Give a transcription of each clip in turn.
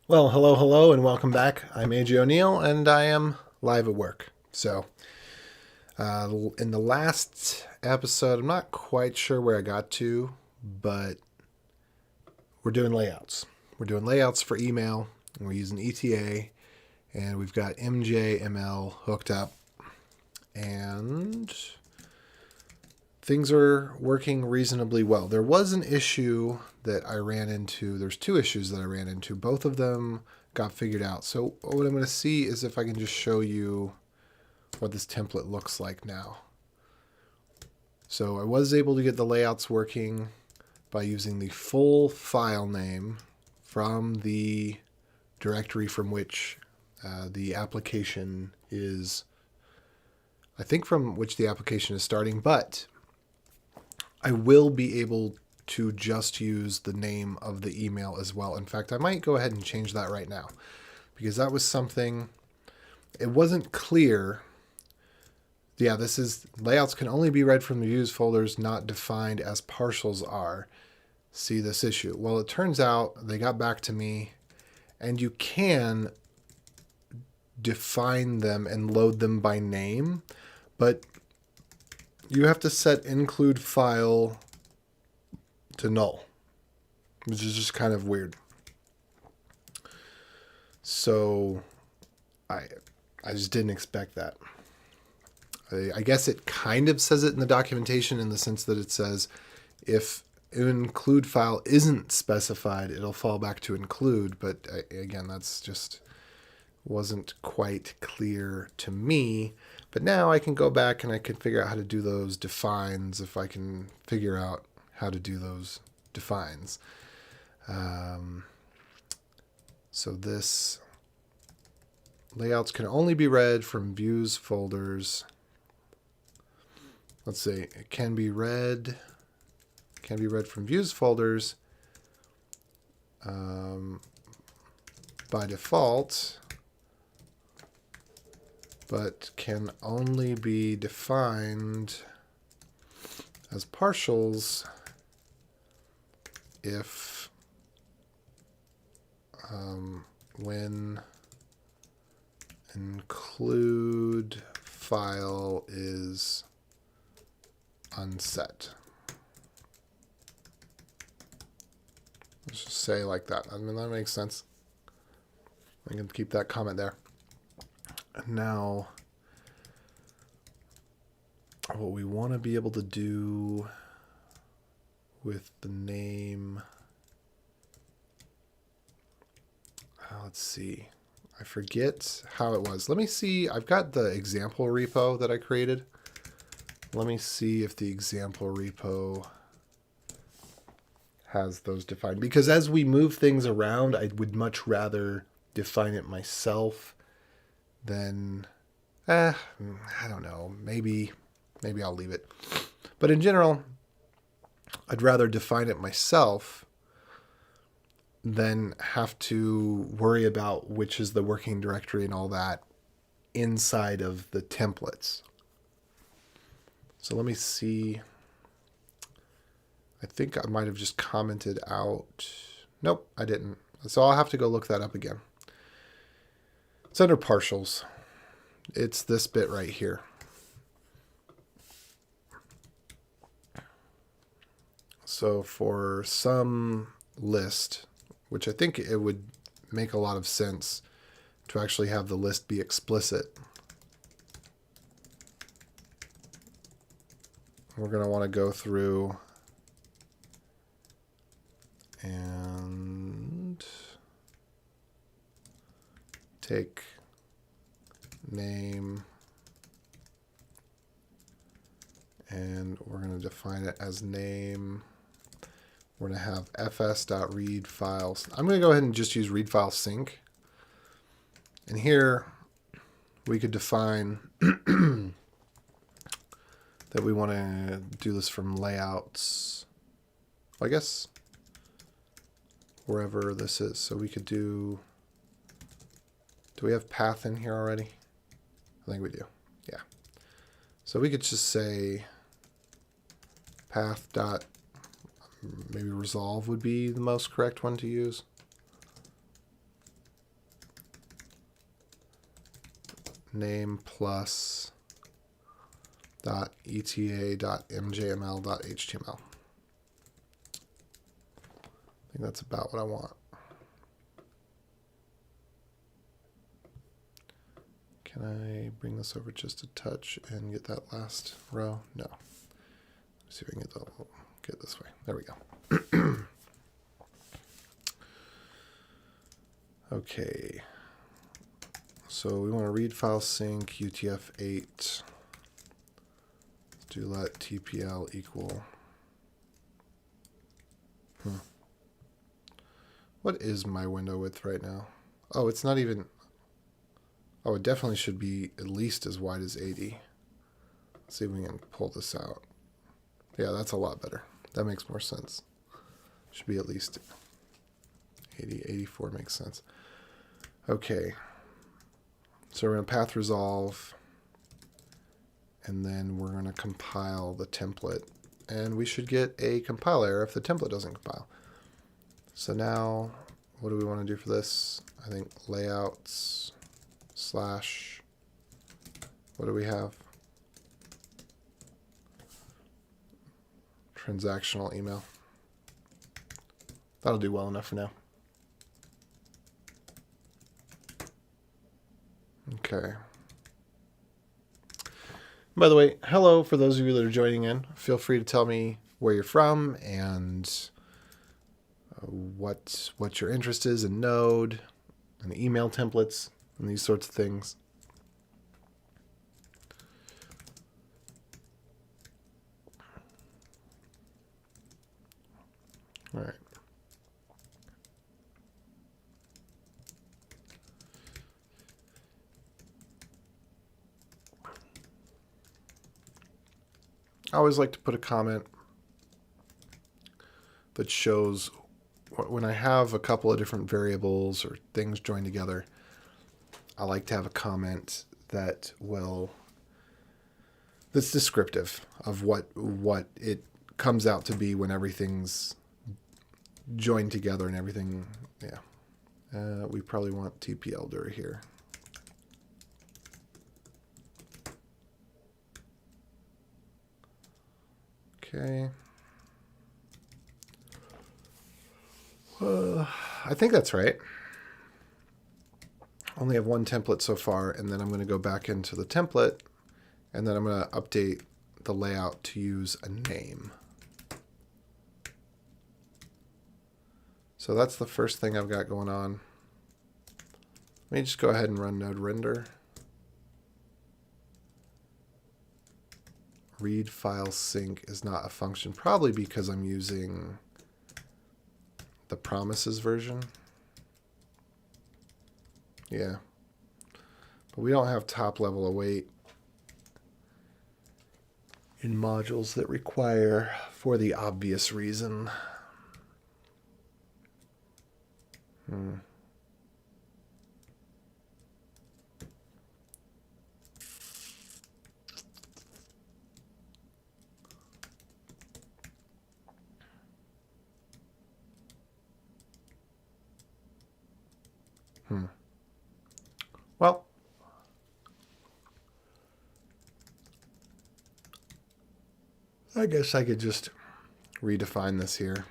Well, hello, and welcome back. I'm AJ O'Neill, and I am live at work. So, in the last episode, I'm not quite sure where I got to, but we're doing layouts. We're doing layouts for email, and we're using ETA, and we've got MJML hooked up, and things are working reasonably well. There was an issue that I ran into. There's two issues that I ran into. Both of them got figured out. So what I'm going to see is if I can just show you what this template looks like now. So I was able to get the layouts working by using the full file name from the directory from which the application is, I think from which the application is starting, but I will be able to just use the name of the email as well. In fact, I might go ahead and change that right now because that was something, it wasn't clear. Yeah, this is layouts can only be read from the views folders not defined as partials are. See this issue? Well, it turns out they got back to me and you can define them and load them by name, but you have to set include file to null, which is just kind of weird. So I just didn't expect that. I guess it kind of says it in the documentation in the sense that it says if include file isn't specified, it'll fall back to include. But again, that's just wasn't quite clear to me. But now I can go back and I can figure out how to do those defines if I can figure out how to do those defines. So this layouts can only be read from views folders. Let's see, it can be read from views folders by default, but can only be defined as partials if when include file is unset. Let's just say like that. I mean, that makes sense. I can keep that comment there. And now, what we want to be able to do with the name, let's see. I forget how it was. Let me see. I've got the example repo that I created. Let me see if the example repo has those defined. Because as we move things around, I would much rather define it myself than, I don't know, maybe I'll leave it. But in general, I'd rather define it myself than have to worry about which is the working directory and all that inside of the templates. So let me see. I think I might have just commented out. Nope, I didn't. So I'll have to go look that up again. It's under partials. It's this bit right here. So for some list, which I think it would make a lot of sense to actually have the list be explicit, we're going to want to go through and take name and we're going to define it as name. We're going to have fs.read files. I'm going to go ahead and just use read file sync. And here we could define that we want to do this from layouts. I guess wherever this is. So we could do we have path in here already? I think we do. Yeah. So we could just say path dot, maybe resolve would be the most correct one to use. name plus dot ETA dot MJML dot HTML. I think that's about what I want. Can I bring this over just a touch and get that last row? No. Let's see if I can get this way. There we go. Okay. So we want to read file sync UTF-8. Do let TPL equal. What is my window width right now? Oh, it's not even. Oh, it definitely should be at least as wide as 80. Let's see if we can pull this out. Yeah, that's a lot better. That makes more sense. Should be at least 80, 84 makes sense. Okay. So we're going to path resolve. And then we're going to compile the template. And we should get a compile error if the template doesn't compile. So now, what do we want to do for this? I think layouts slash, what do we have? Transactional email. That'll do well enough for now. Okay. By the way, hello for those of you that are joining in. Feel free to tell me where you're from and what your interest is in Node and email templates and these sorts of things. All right. I always like to put a comment that shows when I have a couple of different variables or things joined together, I like to have a comment that's descriptive of what it comes out to be when everything's joined together and everything. Yeah. We probably want TPL dir here. Okay. I think that's right. Only have one template so far, and then I'm going to go back into the template, and then I'm going to update the layout to use a name. So that's the first thing I've got going on. Let me just go ahead and run node render. Read file sync is not a function, probably because I'm using the promises version. Yeah. But we don't have top level await in modules that require for the obvious reason. Well, I guess I could just redefine this here.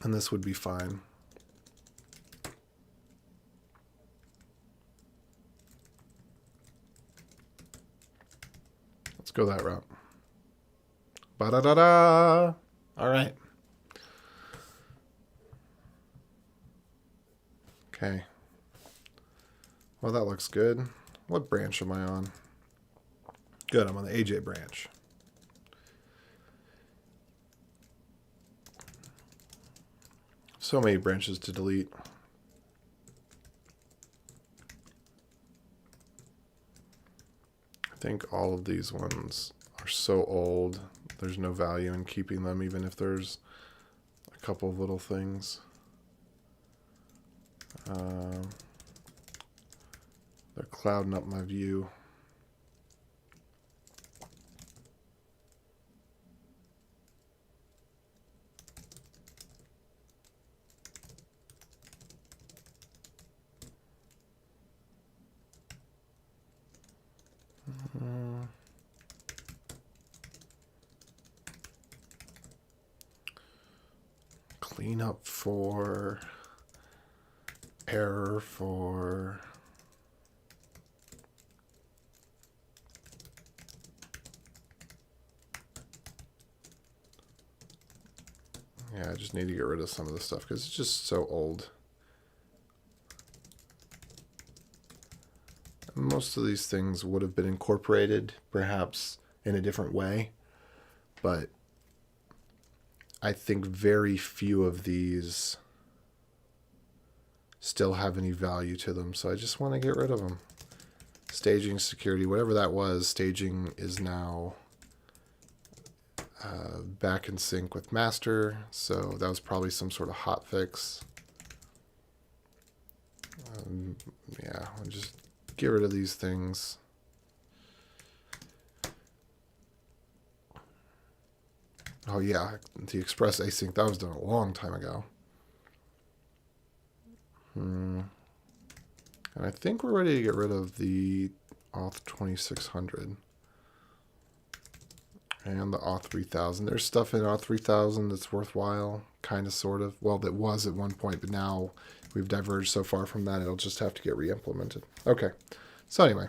And this would be fine. Let's go that route. Ba-da-da-da! All right. Okay. Well, that looks good. What branch am I on? Good, I'm on the AJ branch. So many branches to delete. I think all of these ones are so old, there's no value in keeping them, even if there's a couple of little things. They're clouding up my view. cleanup for error for I just need to get rid of some of this stuff because it's just so old. Most of these things would have been incorporated perhaps in a different way, but I think very few of these still have any value to them, so I just want to get rid of them. Staging security, whatever that was, staging is now back in sync with master, so that was probably some sort of hot fix. Yeah, I'll just get rid of these things. Oh yeah, the express async, that was done a long time ago. And I think we're ready to get rid of the auth 2600 and the auth 3000. There's stuff in auth 3000 that's worthwhile, kind of, sort of. Well, that was at one point, but now we've diverged so far from that, it'll just have to get re-implemented. Okay, so anyway,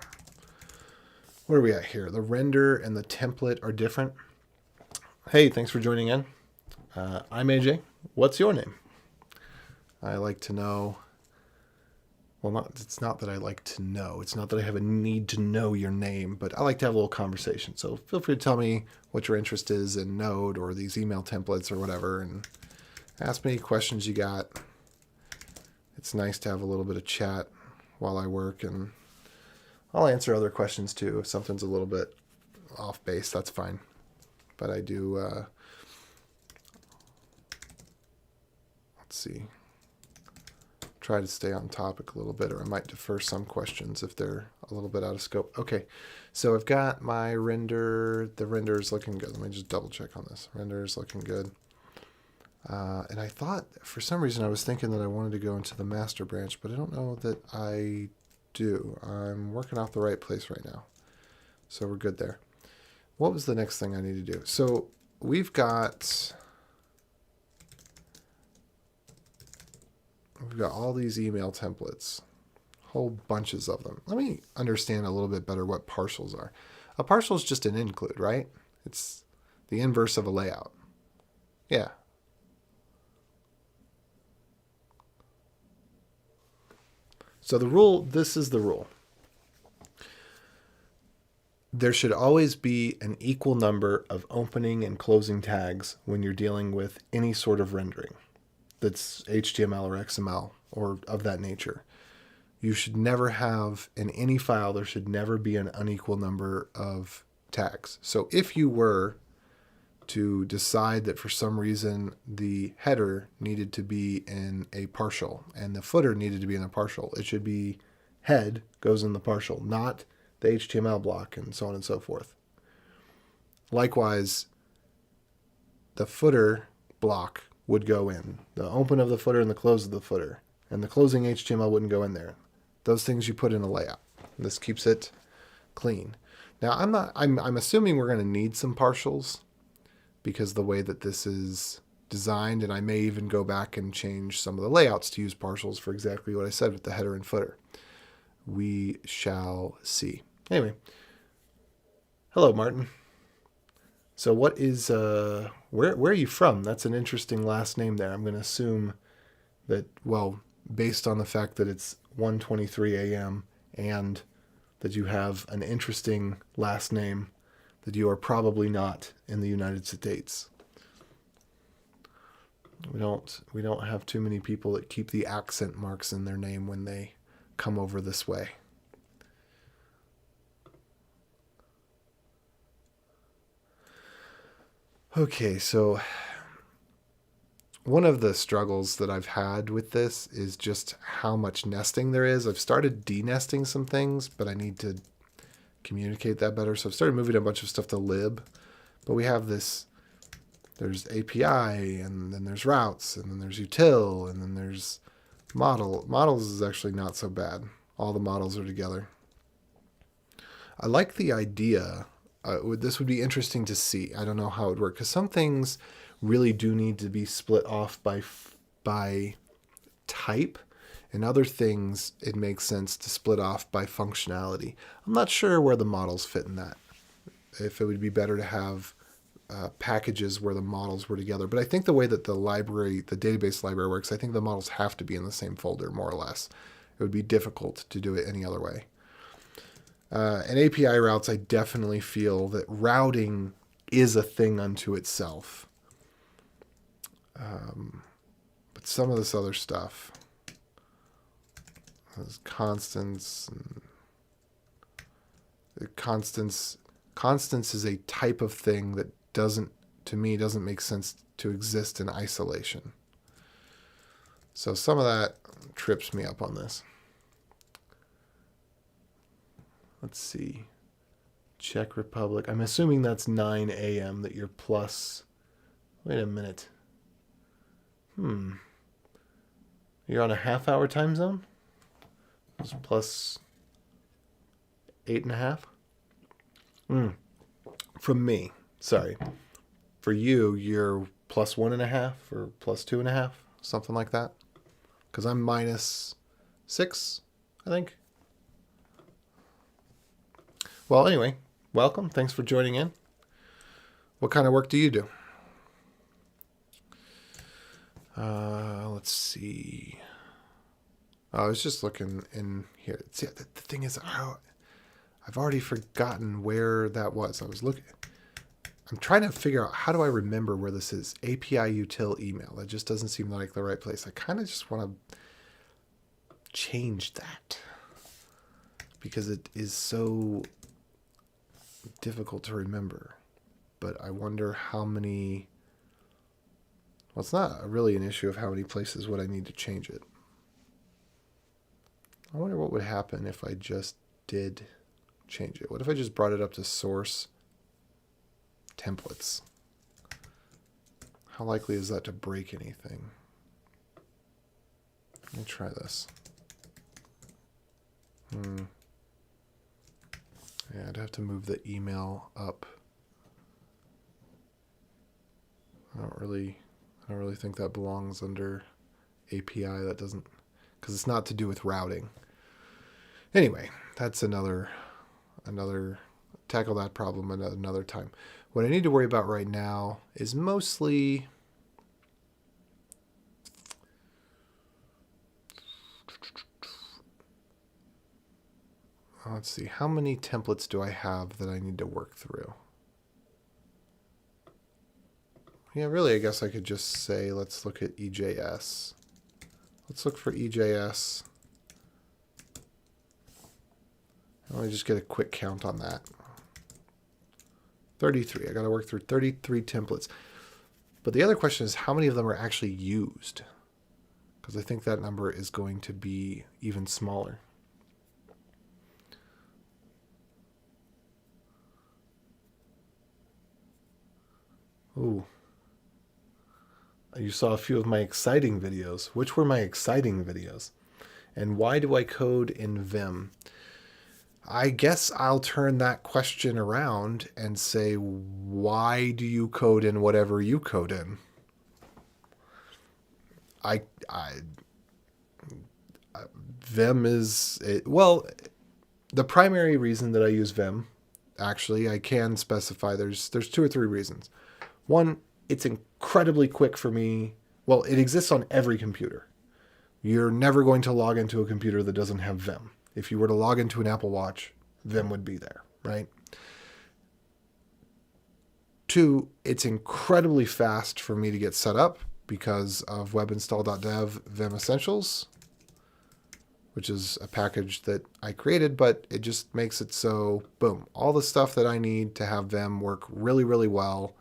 where are we at here? The render and the template are different. Hey, thanks for joining in. I'm AJ. What's your name? I like to know. Well, it's not that I like to know. It's not that I have a need to know your name, but I like to have a little conversation. So feel free to tell me what your interest is in Node or these email templates or whatever, and ask me any questions you got. It's nice to have a little bit of chat while I work, and I'll answer other questions too. If something's a little bit off base, that's fine. But I do, let's see, try to stay on topic a little bit, or I might defer some questions if they're a little bit out of scope. Okay, so I've got my render. The render is looking good. Let me just double check on this. Render is looking good. And I thought, for some reason, I was thinking that I wanted to go into the master branch, but I don't know that I do. I'm working off the right place right now. So we're good there. What was the next thing I need to do? So we've got all these email templates, whole bunches of them. Let me understand a little bit better what partials are. A partial is just an include, right? It's the inverse of a layout. Yeah. So the rule, this is the rule. There should always be an equal number of opening and closing tags when you're dealing with any sort of rendering that's HTML or XML or of that nature. You should never have, in any file, there should never be an unequal number of tags. So if you were to decide that for some reason the header needed to be in a partial and the footer needed to be in a partial, it should be head goes in the partial, not the HTML block, and so on and so forth. Likewise, the footer block would go in. The open of the footer and the close of the footer. And the closing HTML wouldn't go in there. Those things you put in a layout. This keeps it clean. Now, I'm assuming we're going to need some partials because the way that this is designed, and I may even go back and change some of the layouts to use partials for exactly what I said with the header and footer. We shall see. Anyway, hello, Martin. So what is, where are you from? That's an interesting last name there. I'm going to assume that, well, based on the fact that it's 1:23 a.m. and that you have an interesting last name, that you are probably not in the United States. We don't have too many people that keep the accent marks in their name when they come over this way. Okay, so one of the struggles that I've had with this is just how much nesting there is. I've started de-nesting some things, but I need to communicate that better. So I've started moving a bunch of stuff to lib, but we have this, there's API, and then there's routes, and then there's util, and then there's model. Models is actually not so bad. All the models are together. I like the idea. This would be interesting to see. I don't know how it would work, because some things really do need to be split off by by type, and other things it makes sense to split off by functionality. I'm not sure where the models fit in that. If it would be better to have packages where the models were together. But I think the way that the database library works, I think the models have to be in the same folder, more or less. It would be difficult to do it any other way. And API routes, I definitely feel that routing is a thing unto itself. But some of this other stuff, there's constants. Constants is a type of thing that doesn't make sense to exist in isolation. So some of that trips me up on this. Let's see. Czech Republic. I'm assuming that's 9 a.m. that you're plus. Wait a minute. You're on a half-hour time zone? It's plus 8.5? From me. Sorry. For you, you're plus 1.5 or plus 2.5, something like that. Because I'm minus 6, I think. Well, anyway, welcome. Thanks for joining in. What kind of work do you do? Let's see. I was just looking in here. See, the thing is, I've already forgotten where that was. I'm trying to figure out, how do I remember where this is? API util email. That just doesn't seem like the right place. I kind of just want to change that because it is so difficult to remember. But I wonder how many... Well, it's not really an issue of how many places would I need to change it. I wonder what would happen if I just did change it. What if I just brought it up to source templates? How likely is that to break anything? Let me try this. Yeah, I'd have to move the email up. I don't really think that belongs under API. That doesn't, because it's not to do with routing. Anyway, that's another tackle that problem another time. What I need to worry about right now is mostly let's see, how many templates do I have that I need to work through? Yeah, really, I guess I could just say, let's look at EJS. Let's look for EJS. Let me just get a quick count on that. 33. I got to work through 33 templates. But the other question is, how many of them are actually used? Because I think that number is going to be even smaller. Ooh. You saw a few of my exciting videos. Which were my exciting videos? And why do I code in Vim? I guess I'll turn that question around and say, why do you code in whatever you code in? Vim is, well, the primary reason that I use Vim, actually, I can specify there's 2 or 3 reasons. One, it's incredibly quick for me. Well, it exists on every computer. You're never going to log into a computer that doesn't have Vim. If you were to log into an Apple Watch, Vim would be there, right? 2, it's incredibly fast for me to get set up because of webinstall.dev Vim Essentials, which is a package that I created, but it just makes it so, boom, all the stuff that I need to have Vim work really, really well,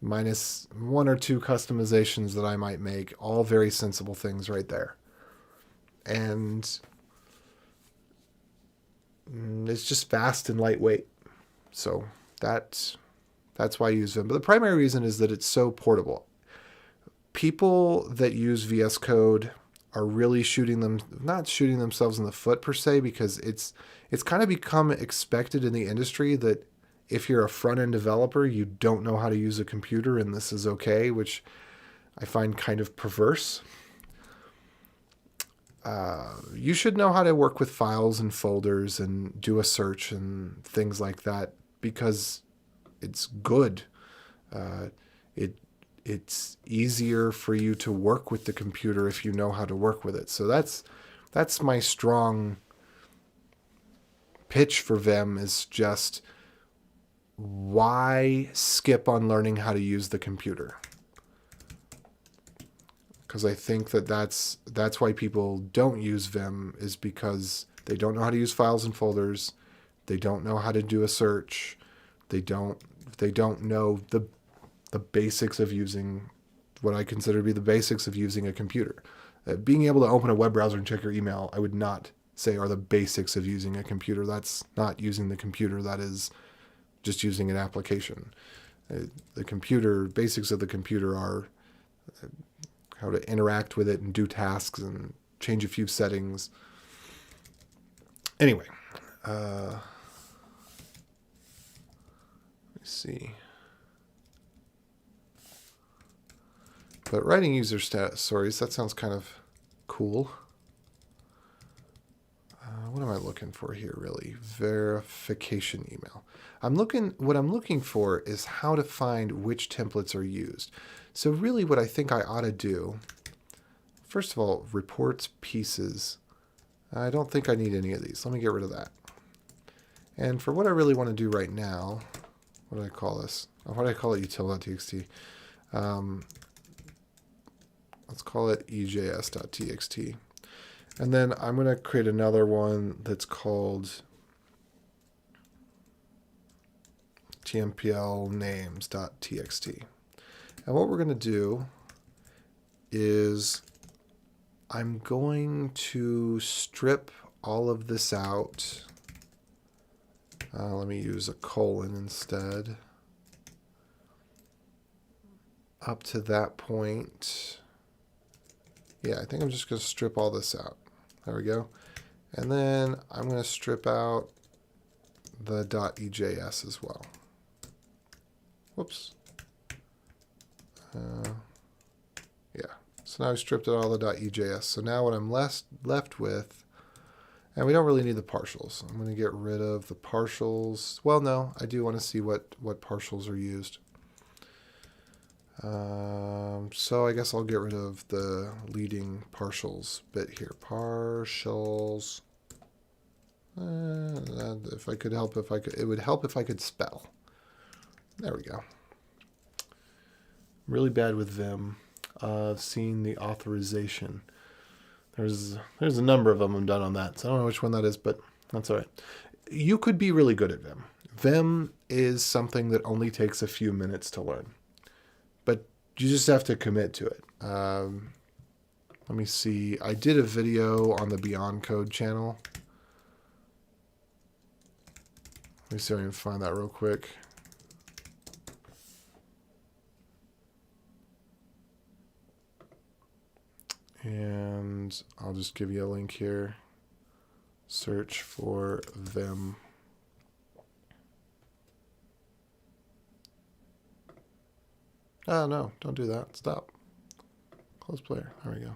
minus 1 or 2 customizations that I might make, all very sensible things right there. And it's just fast and lightweight. So that's why I use Vim. But the primary reason is that it's so portable. People that use VS Code are really not shooting themselves in the foot per se, because it's kind of become expected in the industry that if you're a front-end developer, you don't know how to use a computer, and this is okay, which I find kind of perverse. you should know how to work with files and folders and do a search and things like that, because it's good. It's easier for you to work with the computer if you know how to work with it. So that's my strong pitch for Vim, is just why skip on learning how to use the computer? Because I think that's why people don't use Vim, is because they don't know how to use files and folders. They don't know how to do a search. They don't know the basics of using what I consider to be the basics of using a computer. Being able to open a web browser and check your email, I would not say are the basics of using a computer. That's not using the computer. That is just using an application. The computer, basics of the computer are how to interact with it and do tasks and change a few settings. Anyway, let me see. But writing user stories, that sounds kind of cool. What am I looking for here, really? Verification email. What I'm looking for is how to find which templates are used. So really what I think I ought to do, first of all, reports pieces. I don't think I need any of these. Let me get rid of that. And for what I really want to do right now, what do I call this? Oh, what do I call it? util.txt. Let's call it EJS.txt. And then I'm going to create another one that's called tmpl names.txt. And what we're going to do is I'm going to strip all of this out. Let me use a colon instead. Up to that point. Yeah, I think I'm just going to strip all this out. There we go. And then I'm going to strip out the .ejs as well. Whoops. Yeah. So now I stripped out all the .ejs. So now what I'm left with, and we don't really need the partials. I'm going to get rid of the partials. Well, no, I do want to see what partials are used. So I guess I'll get rid of the leading partials bit here. Partials. If I could help, it would help if I could spell. There we go. Really bad with Vim. Seeing the authorization. There's a number of them I'm done on that, so I don't know which one that is, but that's all right. You could be really good at Vim. Vim is something that only takes a few minutes to learn, but you just have to commit to it. Let me see. I did a video on the Beyond Code channel. Let me see if I can find that real quick. And I'll just give you a link here. Search for Vim. Oh, no, don't do that. Stop. Close player. There we go.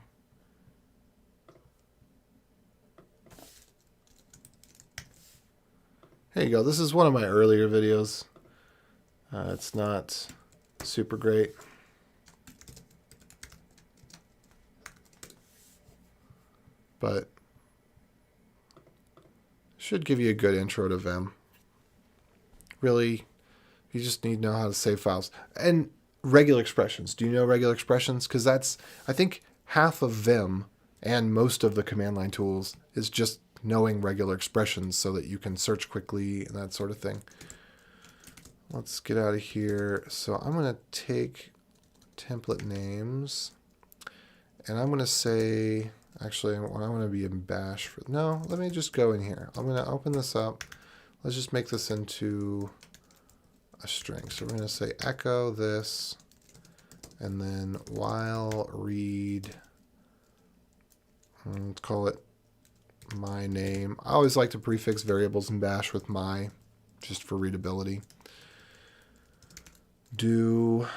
There you go. This is one of my earlier videos. It's not super great. But should give you a good intro to Vim. Really, you just need to know how to save files. And regular expressions. Do you know regular expressions? Because that's, I think, half of Vim and most of the command line tools is just knowing regular expressions so that you can search quickly and that sort of thing. Let's get out of here. So I'm going to take template names and I'm going to say, actually, I want to be in bash for, no, let me just go in here. I'm going to open this up. Let's just make this into a string. So we're going to say echo this, and then while read, let's call it my name. I always like to prefix variables in bash with my, just for readability. Do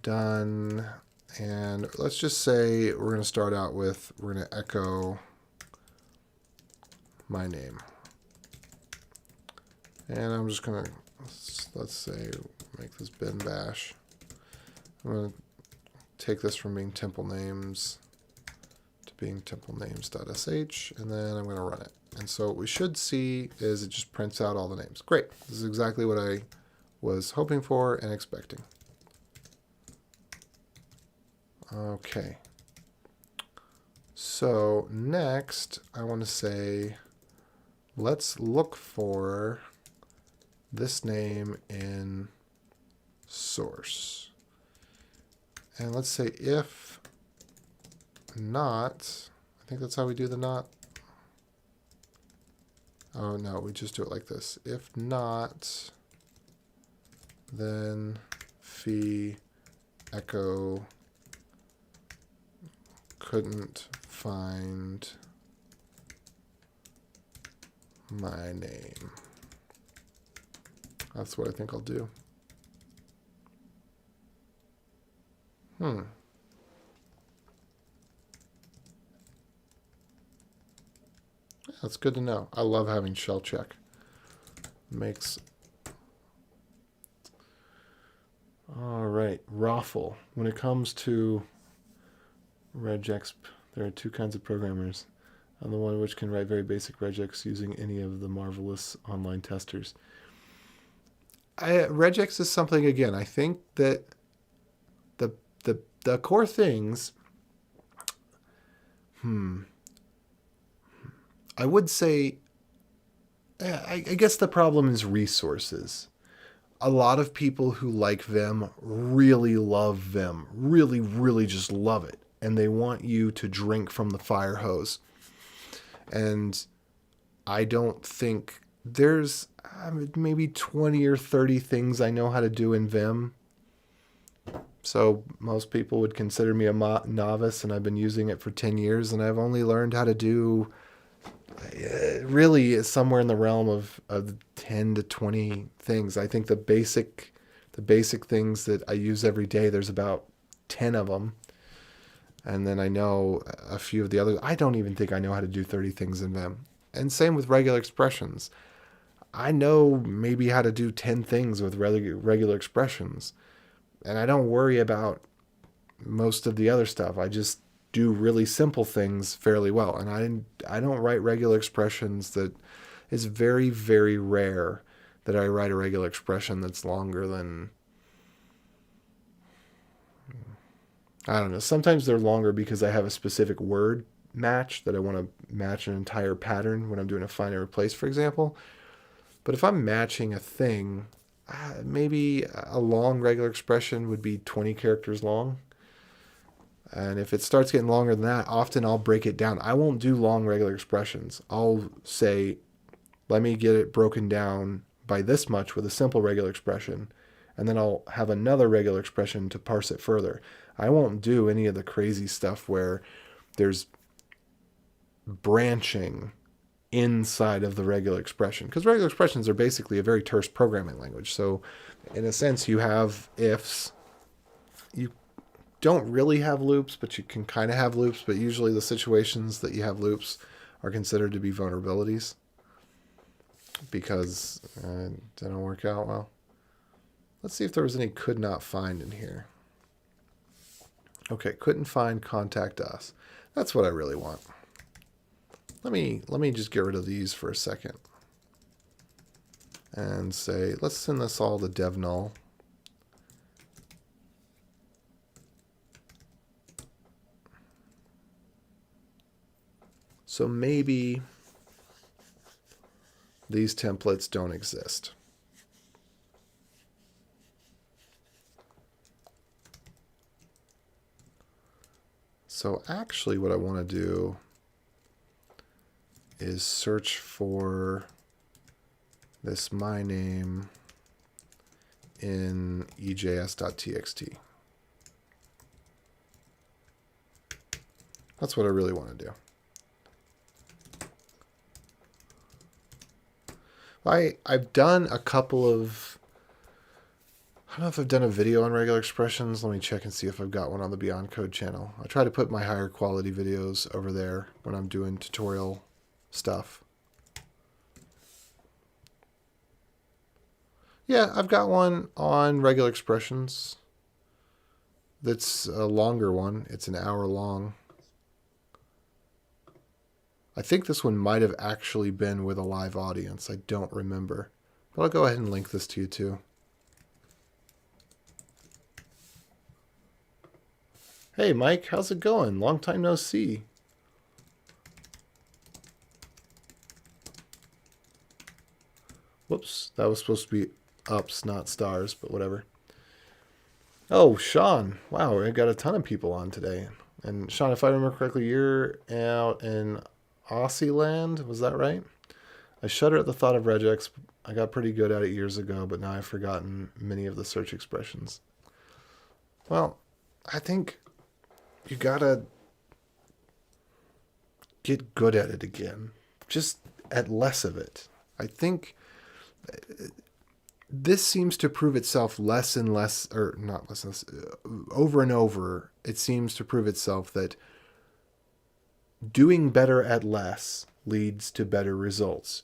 done And let's just say we're going to start out with, we're going to echo my name. And I'm just going to, let's say, make this bin bash. I'm going to take this from being temple names to being temple names.sh, and then I'm going to run it. And so what we should see is it just prints out all the names. Great. This is exactly what I was hoping for and expecting. Okay. So next, I want to say, let's look for this name in source. And let's say if not, I think that's how we do the not. Oh no, we just do it like this. If not, then fee echo couldn't find my name. That's what I think I'll do. That's good to know. I love having shell check. Makes... All right, Raffle. When it comes to regex, there are two kinds of programmers. I'm the one which can write very basic regex using any of the marvelous online testers. Regex is something, again, I think that the core things, I would say, I guess the problem is resources. A lot of people who like Vim really love Vim, really, really just love it. And they want you to drink from the fire hose. And I don't think there's maybe 20 or 30 things I know how to do in Vim. So most people would consider me a novice, and I've been using it for 10 years, and I've only learned how to do really somewhere in the realm of 10 to 20 things. I think the basic things that I use every day, there's about 10 of them. And then I know a few of the others. I don't even think I know how to do 30 things in Vim. And same with regular expressions. I know maybe how to do 10 things with regular expressions. And I don't worry about most of the other stuff. I just do really simple things fairly well. And I don't write regular expressions that... It's very, very rare that I write a regular expression that's longer than... I don't know. Sometimes they're longer because I have a specific word match that I want to match an entire pattern when I'm doing a find and replace, for example. But if I'm matching a thing, maybe a long regular expression would be 20 characters long. And if it starts getting longer than that, often I'll break it down. I won't do long regular expressions. I'll say, let me get it broken down by this much with a simple regular expression. And then I'll have another regular expression to parse it further. I won't do any of the crazy stuff where there's branching inside of the regular expression, because regular expressions are basically a very terse programming language. So in a sense, you have ifs. You don't really have loops, but you can kind of have loops. But usually the situations that you have loops are considered to be vulnerabilities because they don't work out well. Let's see if there was any could not find in here. Okay, couldn't find contact us. That's what I really want. Let me just get rid of these for a second. And say, let's send this all to dev null. So maybe these templates don't exist. So actually what I want to do is search for this my name in EJS.txt. That's what I really want to do. I've done a couple of I don't know if I've done a video on regular expressions. Let me check and see if I've got one on the Beyond Code channel. I try to put my higher quality videos over there when I'm doing tutorial stuff. Yeah, I've got one on regular expressions. That's a longer one. It's an hour long. I think this one might have actually been with a live audience. I don't remember. But I'll go ahead and link this to you too. Hey Mike, how's it going? Long time no see. Whoops, that was supposed to be ups, not stars, but whatever. Oh, Sean. Wow, I got a ton of people on today. And Sean, if I remember correctly, you're out in Aussie land. Was that right? I shudder at the thought of regex. I got pretty good at it years ago, but now I've forgotten many of the search expressions. Well, I think you gotta get good at it again. Just at less of it. I think this seems to prove itself less and less, or not less and less, over and over. It seems to prove itself that doing better at less leads to better results.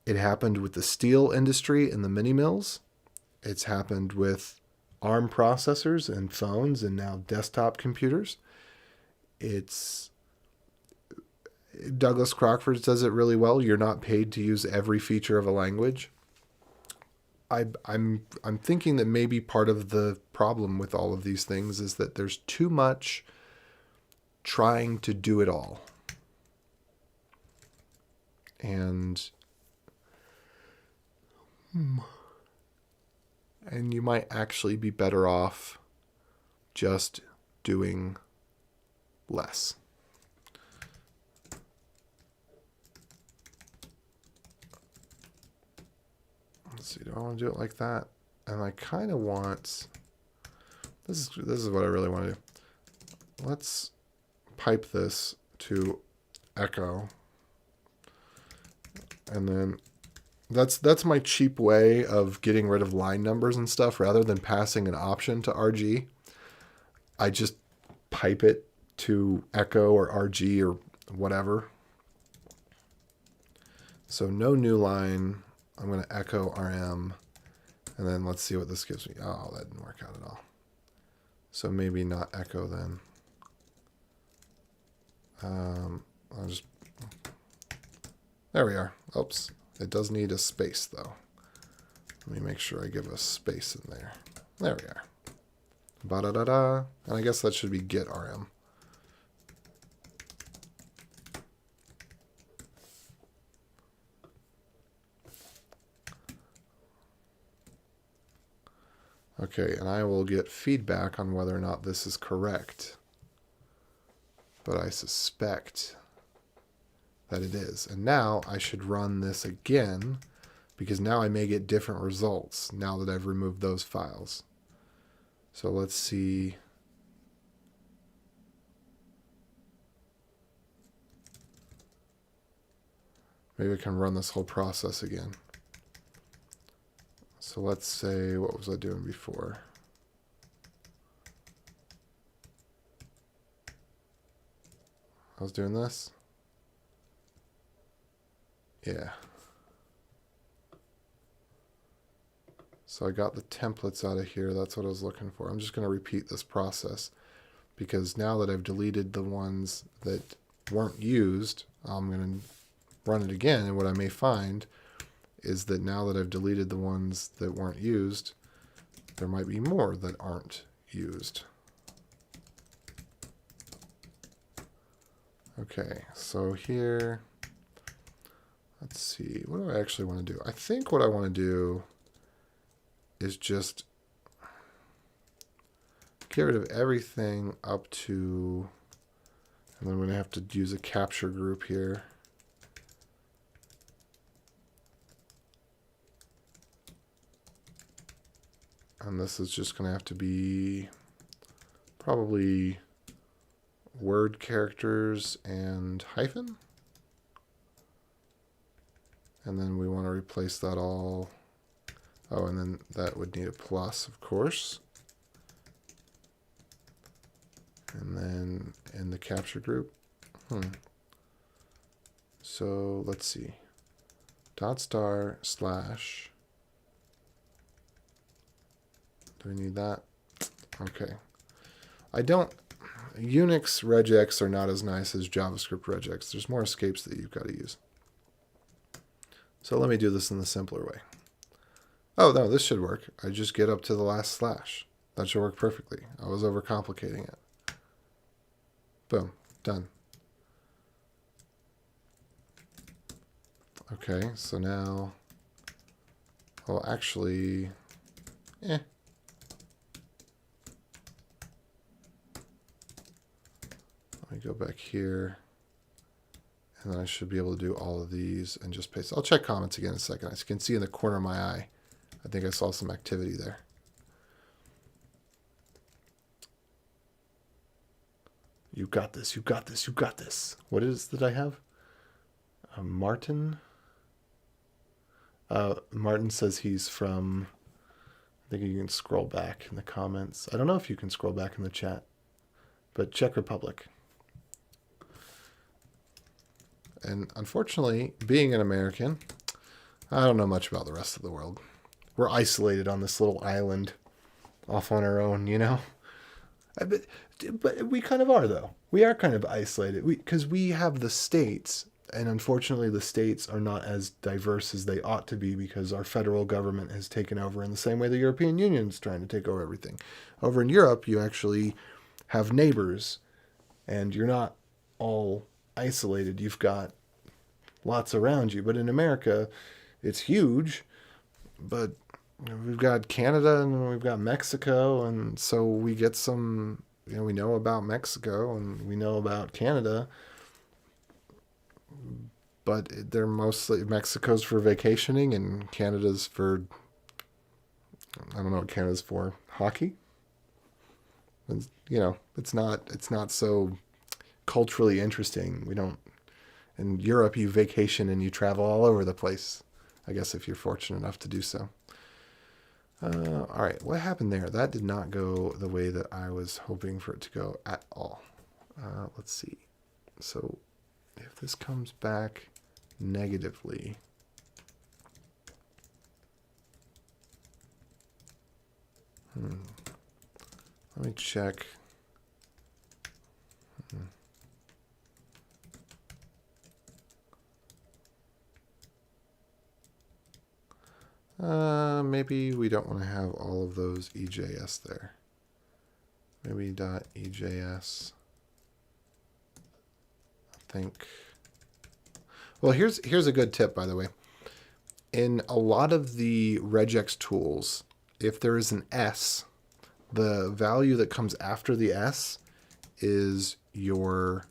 It happened with the steel industry and the mini mills. It's happened with ARM processors and phones and now desktop computers. Douglas Crockford does it really well. You're not paid to use every feature of a language. I'm thinking that maybe part of the problem with all of these things is that there's too much trying to do it all. And you might actually be better off just doing less. Let's see, do I want to do it like that? And I kind of want, this is what I really want to do. Let's pipe this to echo. And then that's my cheap way of getting rid of line numbers and stuff. Rather than passing an option to RG, I just pipe it to echo or RG or whatever. So no new line. I'm going to echo RM. And then let's see what this gives me. Oh, that didn't work out at all. So maybe not echo then. I'll just, there we are. Oops. It does need a space though. Let me make sure I give a space in there. There we are. Ba-da-da-da. And I guess that should be get RM. Okay, and I will get feedback on whether or not this is correct. But I suspect that it is. And now I should run this again, because now I may get different results now that I've removed those files. So let's see. Maybe I can run this whole process again. So let's say, what was I doing before? I was doing this. Yeah. So I got the templates out of here. That's what I was looking for. I'm just going to repeat this process because now that I've deleted the ones that weren't used, I'm going to run it again. And what I may find is that now that I've deleted the ones that weren't used, there might be more that aren't used. Okay, so here, let's see, what do I actually want to do? I think what I want to do is just get rid of everything up to, and then I'm going to have to use a capture group here. And this is just going to have to be probably word characters and hyphen. And then we want to replace that all. Oh, and then that would need a plus, of course. And then in the capture group. So let's see. Dot star slash. Do we need that? Okay. Unix regex are not as nice as JavaScript regex. There's more escapes that you've got to use. So let me do this in the simpler way. Oh, no, this should work. I just get up to the last slash. That should work perfectly. I was overcomplicating it. Boom. Done. Okay, so now... Well, actually... Let me go back here. And then I should be able to do all of these and just paste. I'll check comments again in a second. As you can see in the corner of my eye, I think I saw some activity there. You got this, you got this, you got this. What is that I have? Martin. Martin says he's from, I think you can scroll back in the comments. I don't know if you can scroll back in the chat, but Czech Republic. And unfortunately, being an American, I don't know much about the rest of the world. We're isolated on this little island off on our own, you know? But we kind of are, though. We are kind of isolated because we have the states, and unfortunately the states are not as diverse as they ought to be because our federal government has taken over in the same way the European Union is trying to take over everything. Over in Europe, you actually have neighbors, and you're not all isolated. You've got lots around you. But in America, it's huge, but we've got Canada and we've got Mexico, and so we get some, we know about Mexico and we know about Canada, but they're mostly, Mexico's for vacationing and Canada's for, I don't know what Canada's for, hockey. And, it's not so culturally interesting. We don't, in Europe, you vacation and you travel all over the place, I guess, if you're fortunate enough to do so. All right, what happened there? That did not go the way that I was hoping for it to go at all. Let's see. So if this comes back negatively, let me check. Maybe we don't want to have all of those EJS there. Maybe .EJS. I think. Well, here's a good tip, by the way. In a lot of the regex tools, if there is an S, the value that comes after the S is your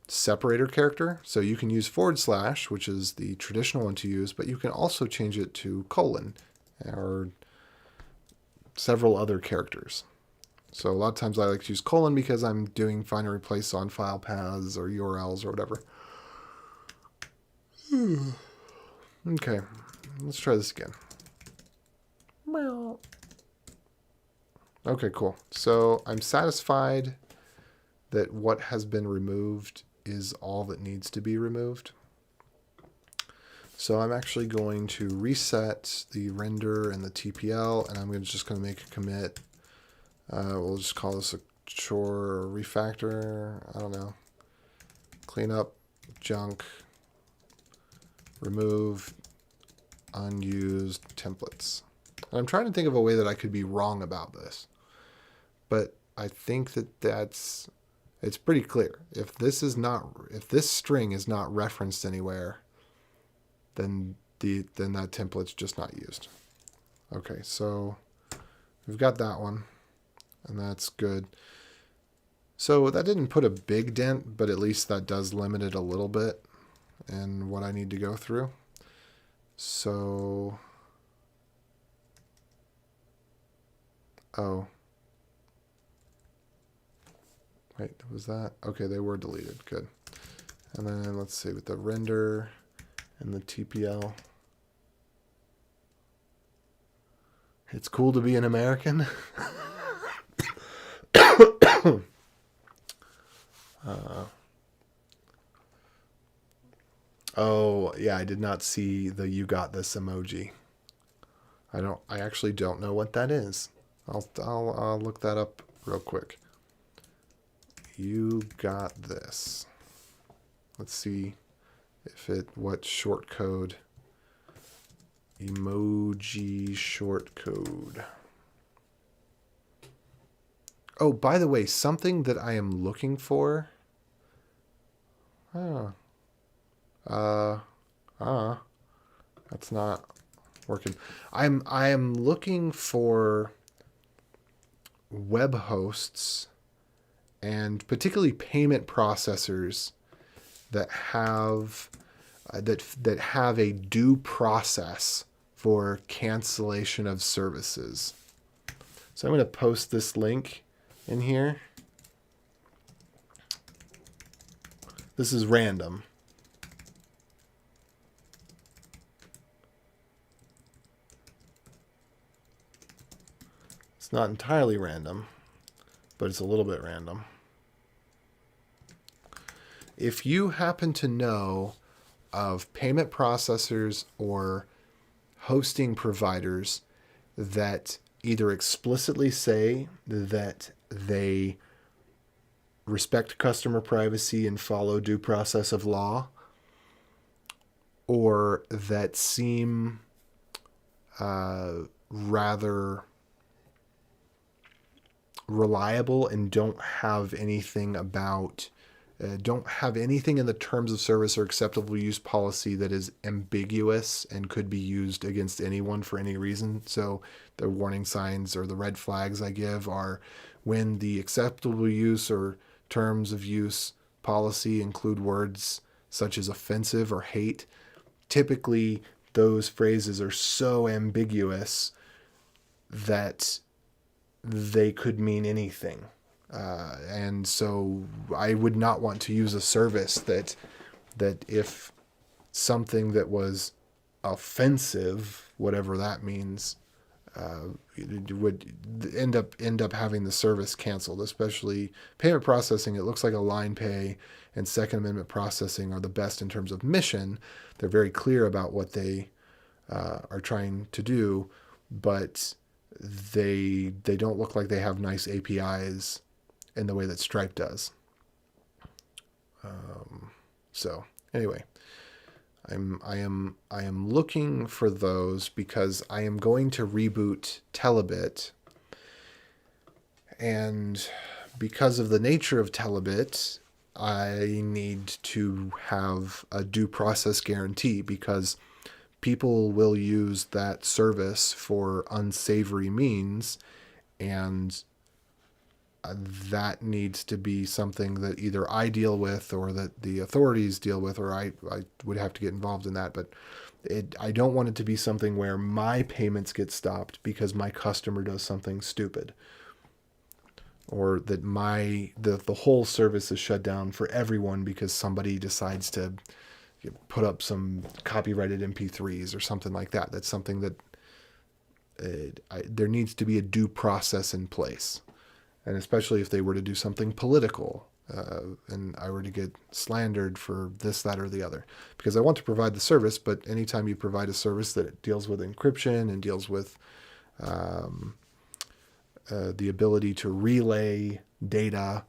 separator character. So you can use /, which is the traditional one to use, but you can also change it to colon or several other characters. So a lot of times I like to use colon because I'm doing find and replace on file paths or URLs or whatever. Okay, let's try this again. Okay, cool. So I'm satisfied that what has been removed is all that needs to be removed. So I'm actually going to reset the render and the TPL, and I'm just going to make a commit. We'll just call this a chore or refactor. I don't know. Clean up junk. Remove unused templates. And I'm trying to think of a way that I could be wrong about this, but I think that it's pretty clear. If this string is not referenced anywhere, then that template's just not used. Okay, so we've got that one, and that's good. So that didn't put a big dent, but at least that does limit it a little bit in what I need to go through. So, oh. Wait, was that? Okay, they were deleted. Good. And then let's see with the render and the TPL. It's cool to be an American. Oh, yeah, I did not see the "you got this" emoji. I actually don't know what that is. I'll look that up real quick. You got this. Let's see what short code. Emoji short code. Oh, by the way, something that I am looking for. That's not working. I am looking for web hosts and particularly payment processors that have that have a due process for cancellation of services. So I'm going to post this link in here. This is random. It's not entirely random, but it's a little bit random. If you happen to know of payment processors or hosting providers that either explicitly say that they respect customer privacy and follow due process of law, or that seem rather reliable and don't have anything in the terms of service or acceptable use policy that is ambiguous and could be used against anyone for any reason. So the warning signs or the red flags I give are when the acceptable use or terms of use policy include words such as offensive or hate. Typically, those phrases are so ambiguous that they could mean anything. And so I would not want to use a service that if something that was offensive, whatever that means, would end up having the service canceled. Especially payment processing, it looks like a line pay and Second Amendment processing are the best in terms of mission. They're very clear about what they are trying to do, but they don't look like they have nice APIs in the way that Stripe does. So anyway, I am looking for those because I am going to reboot Telebit, and because of the nature of Telebit, I need to have a due process guarantee because people will use that service for unsavory means, and that needs to be something that either I deal with or that the authorities deal with, or I would have to get involved in that. But I don't want it to be something where my payments get stopped because my customer does something stupid, or that the whole service is shut down for everyone because somebody decides to put up some copyrighted MP3s or something like that. That's something that there needs to be a due process in place. And especially if they were to do something political and I were to get slandered for this, that, or the other. Because I want to provide the service, but anytime you provide a service that deals with encryption and deals with the ability to relay data,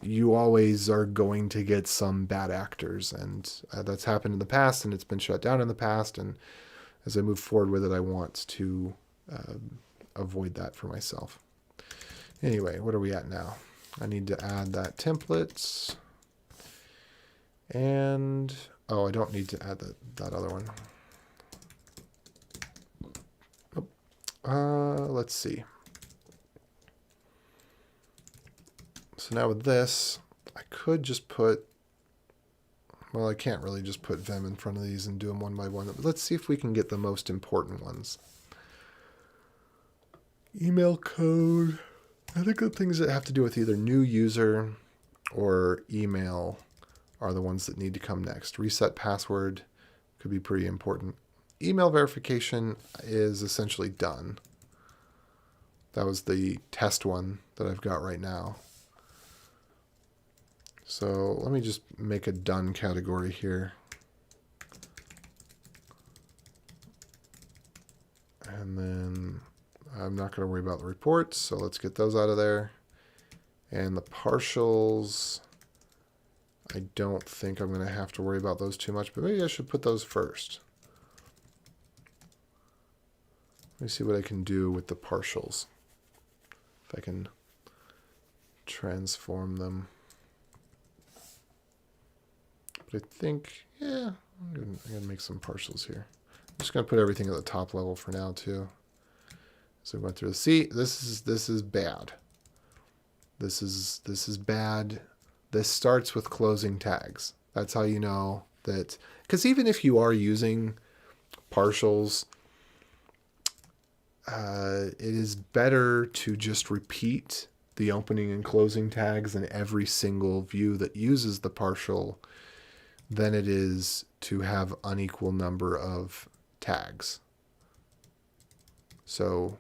you always are going to get some bad actors. And that's happened in the past, and it's been shut down in the past. And as I move forward with it, I want to avoid that for myself. Anyway, what are we at now? I need to add that template. And, I don't need to add that other one. Let's see. So now with this, I could just put, I can't really just put Vim in front of these and do them one by one. But let's see if we can get the most important ones. Email code. I think the things that have to do with either new user or email are the ones that need to come next. Reset password could be pretty important. Email verification is essentially done. That was the test one that I've got right now. So let me just make a done category here. And then I'm not going to worry about the reports, so let's get those out of there. And the partials, I don't think I'm going to have to worry about those too much, but maybe I should put those first. Let me see what I can do with the partials. If I can transform them. But I think, yeah, I'm going to make some partials here. I'm just going to put everything at the top level for now, too. So we went through the see. This is bad. This is bad. This starts with closing tags. That's how you know that. Because even if you are using partials, it is better to just repeat the opening and closing tags in every single view that uses the partial than it is to have unequal number of tags. So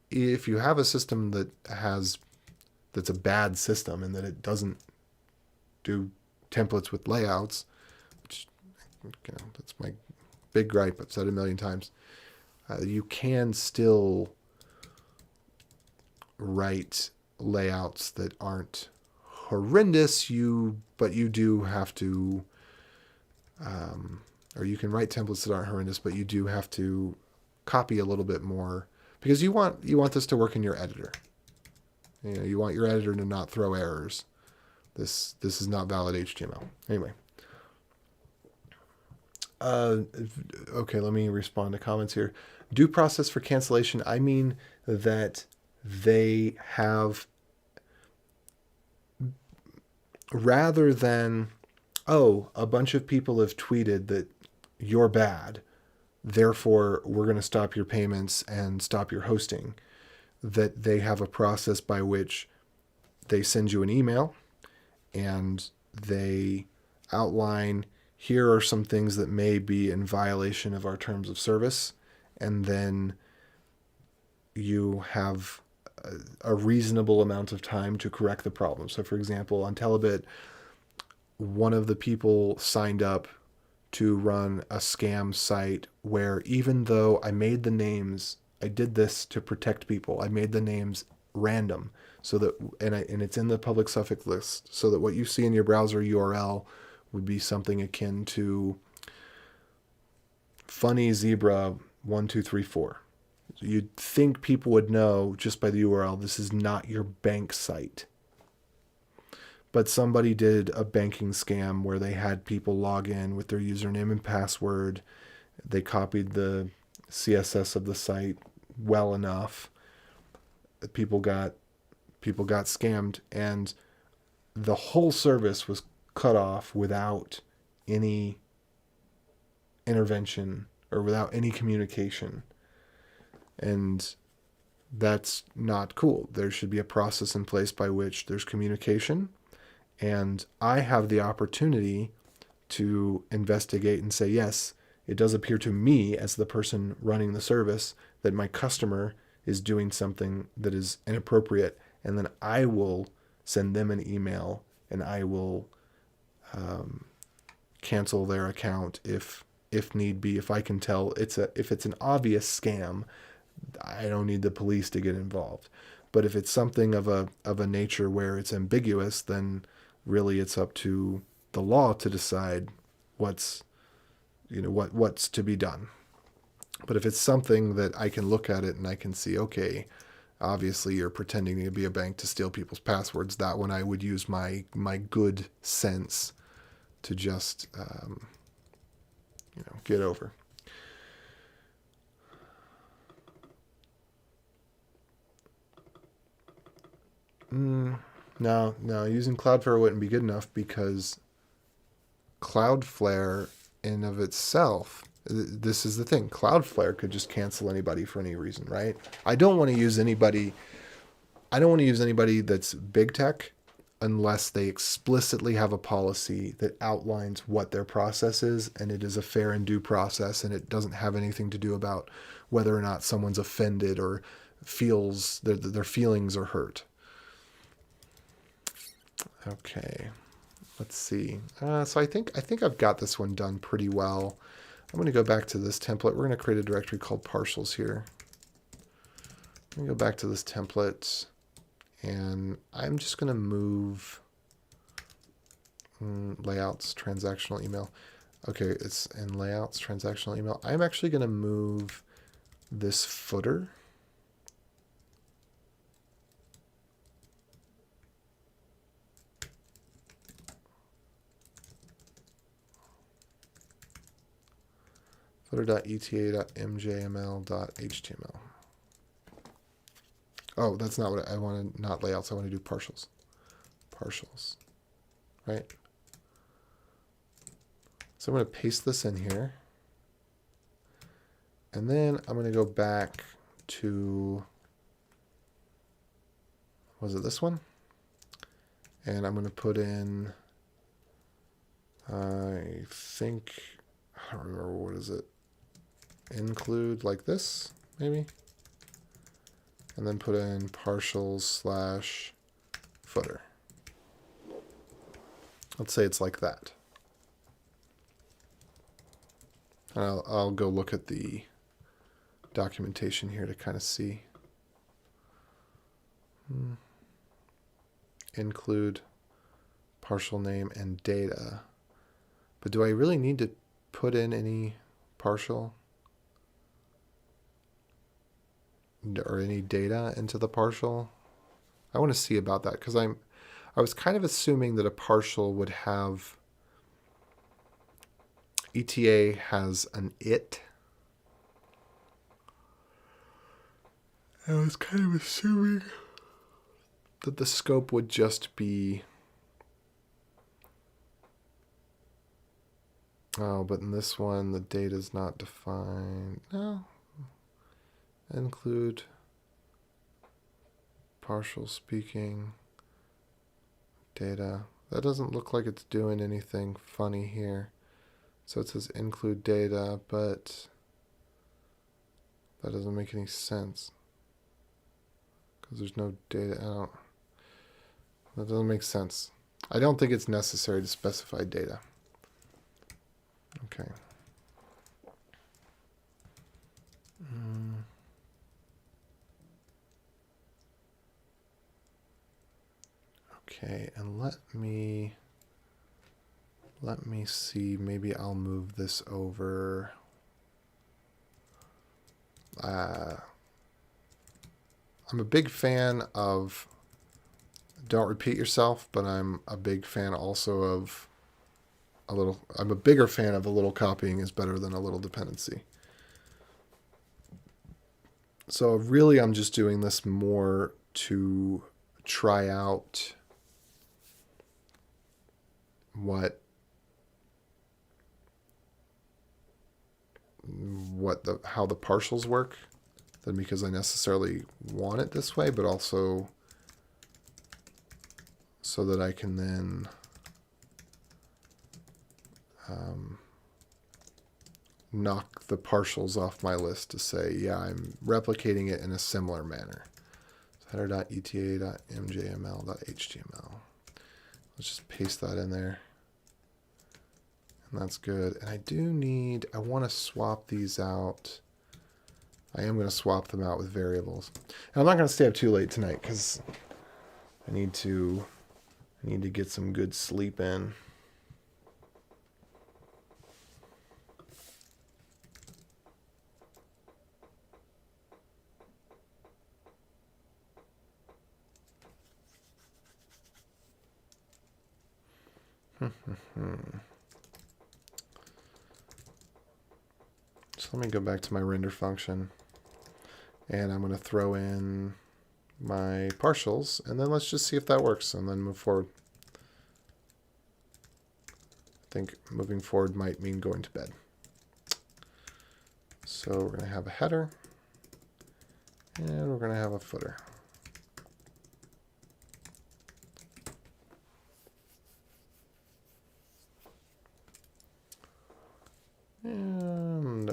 if you have a system that's a bad system and that it doesn't do templates with layouts, which, that's my big gripe, I've said it a million times, you can still write layouts that aren't horrendous, but you do have to, or you can write templates that aren't horrendous, but you do have to copy a little bit more because you want this to work in your editor. You want your editor to not throw errors. This is not valid HTML. Anyway. Okay, let me respond to comments here. Due process for cancellation, I mean that they have, rather than, oh, a bunch of people have tweeted that you're bad, therefore we're going to stop your payments and stop your hosting, that they have a process by which they send you an email and they outline, here are some things that may be in violation of our terms of service, and then you have a reasonable amount of time to correct the problem. So for example, on Telebit, one of the people signed up to run a scam site where even though I made the names, I did this to protect people, I made the names random so that, and it's in the public suffix list, so that what you see in your browser URL would be something akin to funny zebra 1234. You'd think people would know just by the URL, this is not your bank site. But somebody did a banking scam where they had people log in with their username and password. They copied the CSS of the site well enough. People got scammed, and the whole service was cut off without any intervention or without any communication. And that's not cool. There should be a process in place by which there's communication, and I have the opportunity to investigate and say, yes, it does appear to me as the person running the service that my customer is doing something that is inappropriate, and then I will send them an email and I will cancel their account if need be. If I can tell if it's an obvious scam, I don't need the police to get involved. But if it's something of a nature where it's ambiguous, then really it's up to the law to decide what's to be done. But if it's something that I can look at it and I can see, okay, obviously you're pretending to be a bank to steal people's passwords, that one I would use my good sense to just get over. No, using Cloudflare wouldn't be good enough, because Cloudflare in of itself, this is the thing, Cloudflare could just cancel anybody for any reason, right? I don't want to use anybody that's big tech unless they explicitly have a policy that outlines what their process is, and it is a fair and due process, and it doesn't have anything to do about whether or not someone's offended or feels their feelings are hurt. Okay, let's see. So I think I've got this one done pretty well. I'm going to go back to this template. We're going to create a directory called partials here. I'm going to go back to this template, and I'm just going to move layouts, transactional email. Okay, it's in layouts, transactional email. I'm actually going to move this footer. Footer.eta.mjml.html. Oh, that's not what I want to, not layouts. I want to do partials. Partials, right? So I'm going to paste this in here. And then I'm going to go back to, was it this one? And I'm going to put in, I think, I don't remember, what is it? Include like this, maybe? And then put in partials/footer. Let's say it's like that. And I'll go look at the documentation here to kind of see. Include partial name and data. But do I really need to put in any partial or any data into the partial? I want to see about that, because I was kind of assuming that a partial would have, ETA has an it. I was kind of assuming that the scope would just be, oh, but in this one, the data is not defined. No. Include partial speaking data. That doesn't look like it's doing anything funny here. So it says include data, but that doesn't make any sense, because there's no data. That doesn't make sense. I don't think it's necessary to specify data. Okay. Okay, and let me see, maybe I'll move this over. I'm a big fan of don't repeat yourself, but I'm a big fan also of I'm a bigger fan of a little copying is better than a little dependency. So really I'm just doing this more to try out how the partials work, than because I necessarily want it this way, but also so that I can then knock the partials off my list to say, yeah, I'm replicating it in a similar manner. So header.eta.mjml.html. Let's just paste that in there. And that's good. And I want to swap these out. I am going to swap them out with variables. And I'm not going to stay up too late tonight, because I need to get some good sleep in. So let me go back to my render function, and I'm going to throw in my partials, and then let's just see if that works, and then move forward. I think moving forward might mean going to bed. So we're going to have a header, and we're going to have a footer. And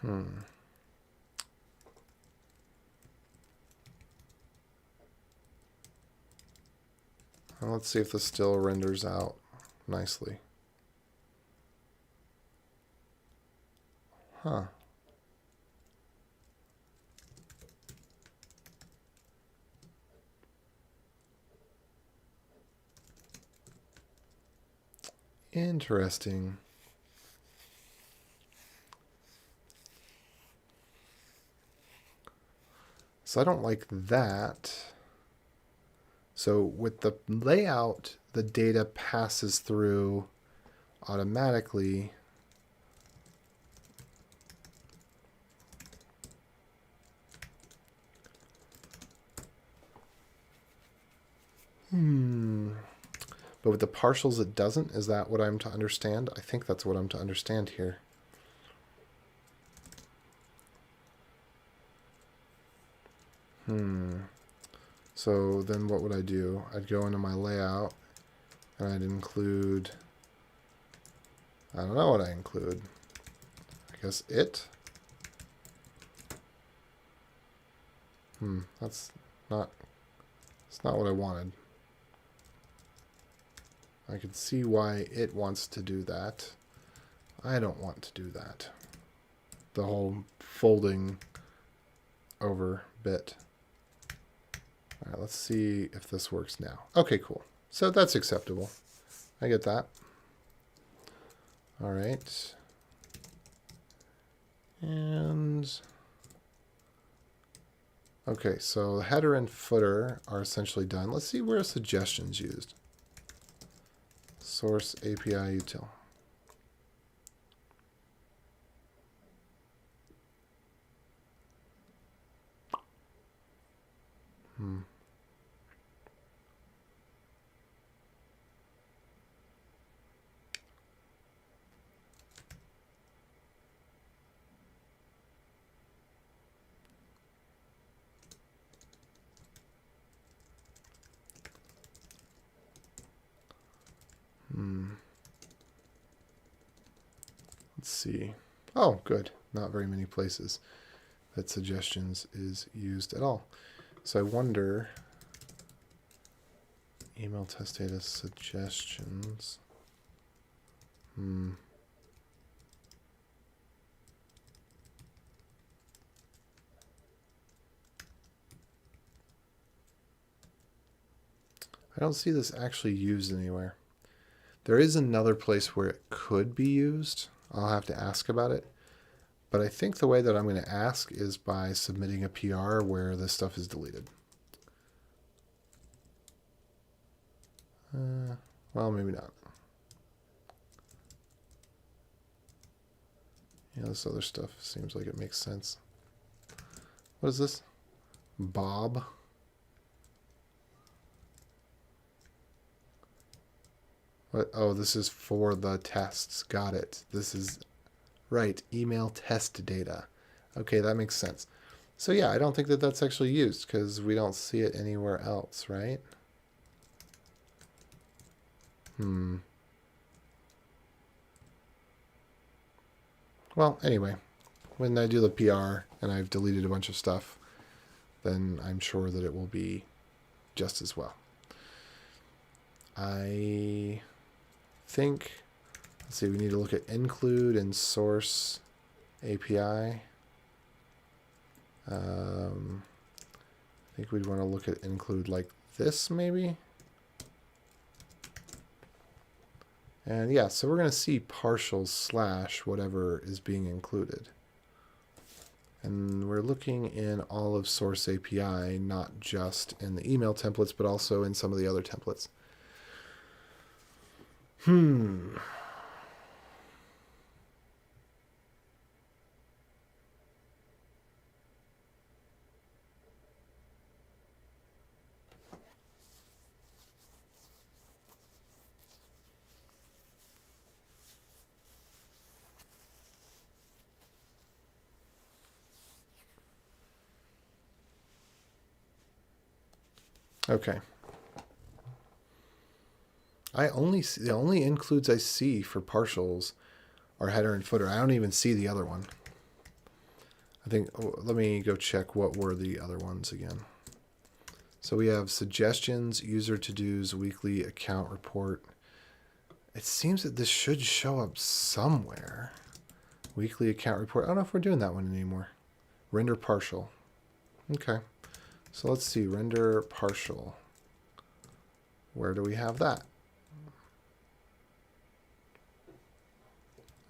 Well, let's see if this still renders out nicely. Huh. Interesting. So I don't like that. So with the layout, the data passes through automatically. But with the partials, it doesn't. Is that what I'm to understand? I think that's what I'm to understand here. So then what would I do? I'd go into my layout and I'd include, I don't know what I include. I guess it. That's not what I wanted. I can see why it wants to do that. I don't want to do that. The whole folding over bit. All right, let's see if this works now. Okay, cool. So that's acceptable. I get that. All right. And okay, so the header and footer are essentially done. Let's see where suggestions used. Source API util. Let's see. Oh, good. Not very many places that suggestions is used at all. So I wonder, email test data suggestions. I don't see this actually used anywhere. There is another place where it could be used. I'll have to ask about it. But I think the way that I'm going to ask is by submitting a PR where this stuff is deleted. Well, maybe not. Yeah, this other stuff seems like it makes sense. What is this? Bob? What? Oh, this is for the tests. Got it. This is right. Email test data. Okay, that makes sense. So yeah, I don't think that that's actually used because we don't see it anywhere else, right? Well, anyway, when I do the PR and I've deleted a bunch of stuff, then I'm sure that it will be just as well. I think, let's see, we need to look at include and source API. I think we'd want to look at include like this maybe. And yeah, so we're going to see partial slash whatever is being included. And we're looking in all of source API, not just in the email templates, but also in some of the other templates. Okay. I only see, the only includes I see for partials are header and footer. I don't even see the other one. I think, let me go check what were the other ones again. So we have suggestions, user to-dos, weekly account report. It seems that this should show up somewhere. Weekly account report. I don't know if we're doing that one anymore. Render partial. Okay. So let's see. Render partial. Where do we have that?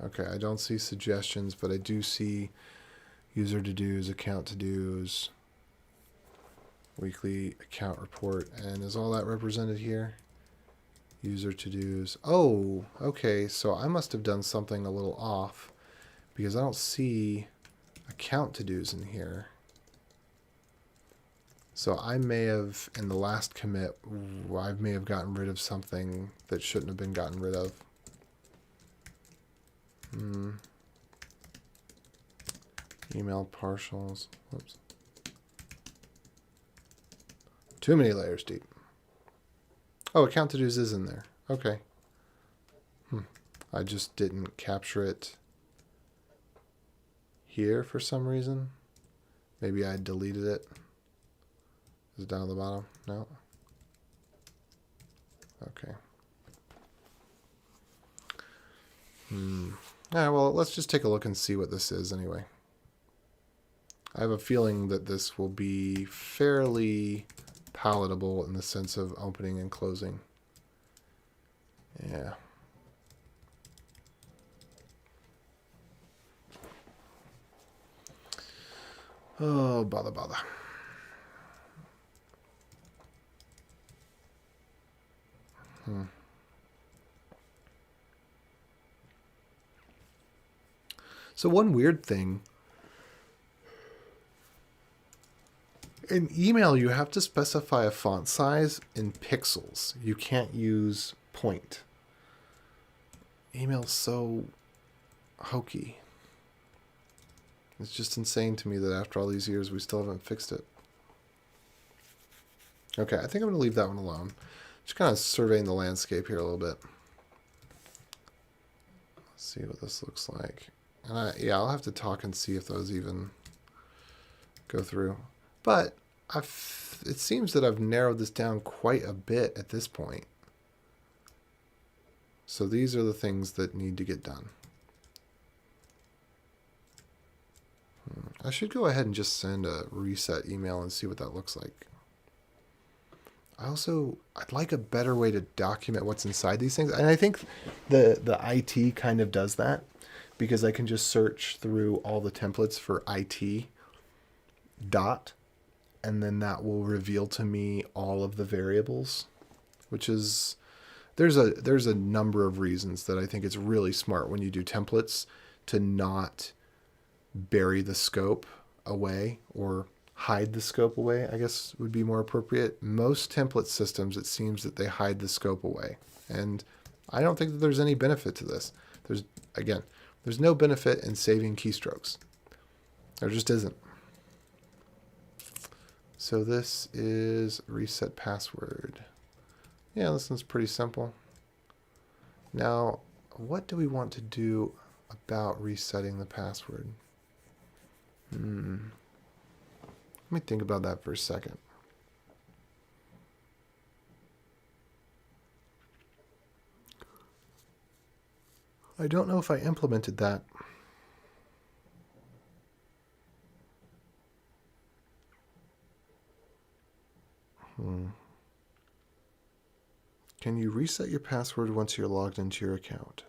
Okay, I don't see suggestions, but I do see user to-dos, account to-dos, weekly account report. And is all that represented here? User to-dos. Oh, okay. So I must have done something a little off because I don't see account to-dos in here. So I may have, in the last commit, I may have gotten rid of something that shouldn't have been gotten rid of. Email partials. Whoops. Too many layers deep. Oh, account to-dos is in there. Okay. I just didn't capture it here for some reason. Maybe I deleted it. Is it down at the bottom? No. Okay. All right, well, let's just take a look and see what this is anyway. I have a feeling that this will be fairly palatable in the sense of opening and closing. Yeah. Oh, bother. So one weird thing, in email you have to specify a font size in pixels. You can't use point. Email's so hokey. It's just insane to me that after all these years we still haven't fixed it. Okay, I think I'm going to leave that one alone. Just kind of surveying the landscape here a little bit. Let's see what this looks like. And yeah, I'll have to talk and see if those even go through. But it seems that I've narrowed this down quite a bit at this point. So these are the things that need to get done. I should go ahead and just send a reset email and see what that looks like. I'd like a better way to document what's inside these things. And I think the IT kind of does that, because I can just search through all the templates for IT dot, and then that will reveal to me all of the variables, which is, there's a number of reasons that I think it's really smart when you do templates to not bury the scope away, or hide the scope away, I guess would be more appropriate. Most template systems, it seems that they hide the scope away. And I don't think that there's any benefit to this. There's no benefit in saving keystrokes. There just isn't. So this is reset password. Yeah, this one's pretty simple. Now, what do we want to do about resetting the password? Let me think about that for a second. I don't know if I implemented that. Can you reset your password once you're logged into your account?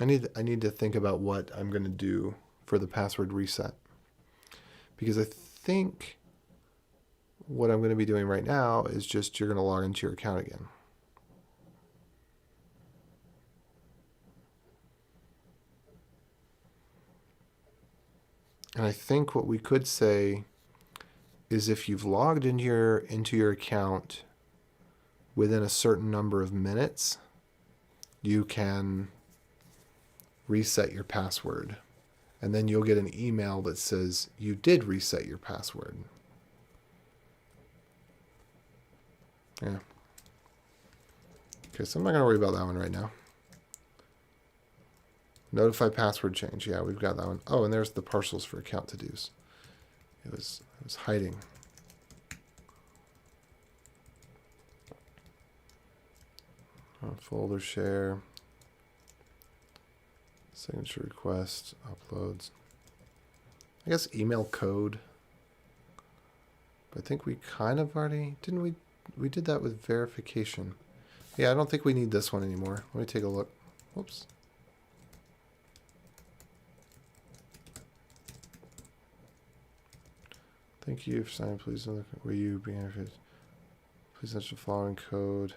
I need to think about what I'm going to do for the password reset, because I think what I'm going to be doing right now is just you're going to log into your account again. And I think what we could say is if you've logged into your account within a certain number of minutes, you can reset your password. And then you'll get an email that says you did reset your password. Yeah. Okay, so I'm not going to worry about that one right now. Notify password change. Yeah, we've got that one. Oh, and there's the parcels for account to-dos. It was hiding. Folder share. Signature request. Uploads. I guess email code. But I think we kind of already... Didn't we... We did that with verification. Yeah, I don't think we need this one anymore. Let me take a look. Whoops. Thank you for signing. Please look. Will you be interested? Please enter the following code.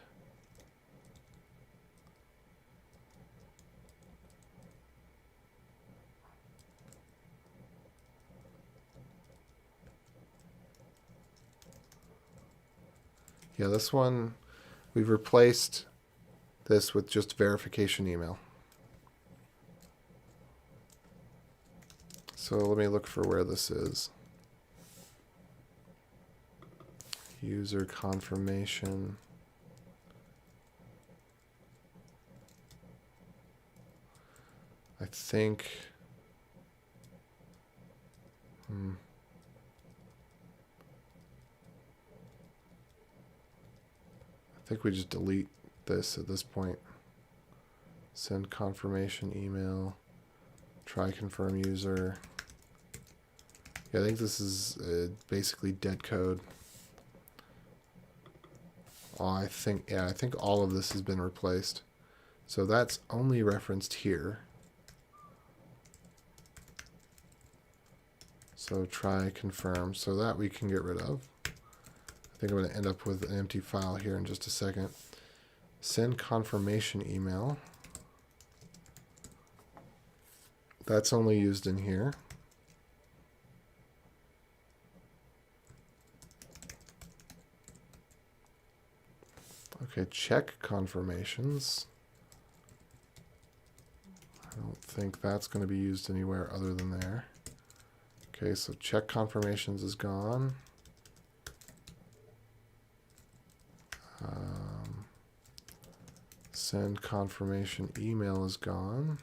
Yeah, this one, we've replaced this with just verification email. So let me look for where this is. User confirmation. I think... I think we just delete this at this point. Send confirmation email. Try confirm user. Yeah, I think this is basically dead code. Oh, I think all of this has been replaced. So that's only referenced here. So try confirm. So that we can get rid of. I think I'm going to end up with an empty file here in just a second. Send confirmation email. That's only used in here. Okay, check confirmations. I don't think that's going to be used anywhere other than there. Okay, so check confirmations is gone. Send confirmation email is gone.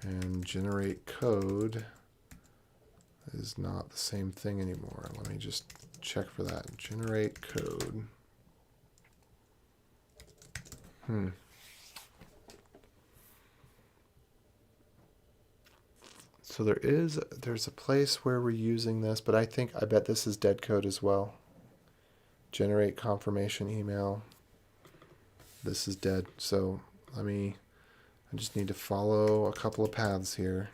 And generate code is not the same thing anymore. Let me just check for that. Generate code. So there's a place where we're using this, but I bet this is dead code as well. Generate confirmation email. This is dead. So I just need to follow a couple of paths here.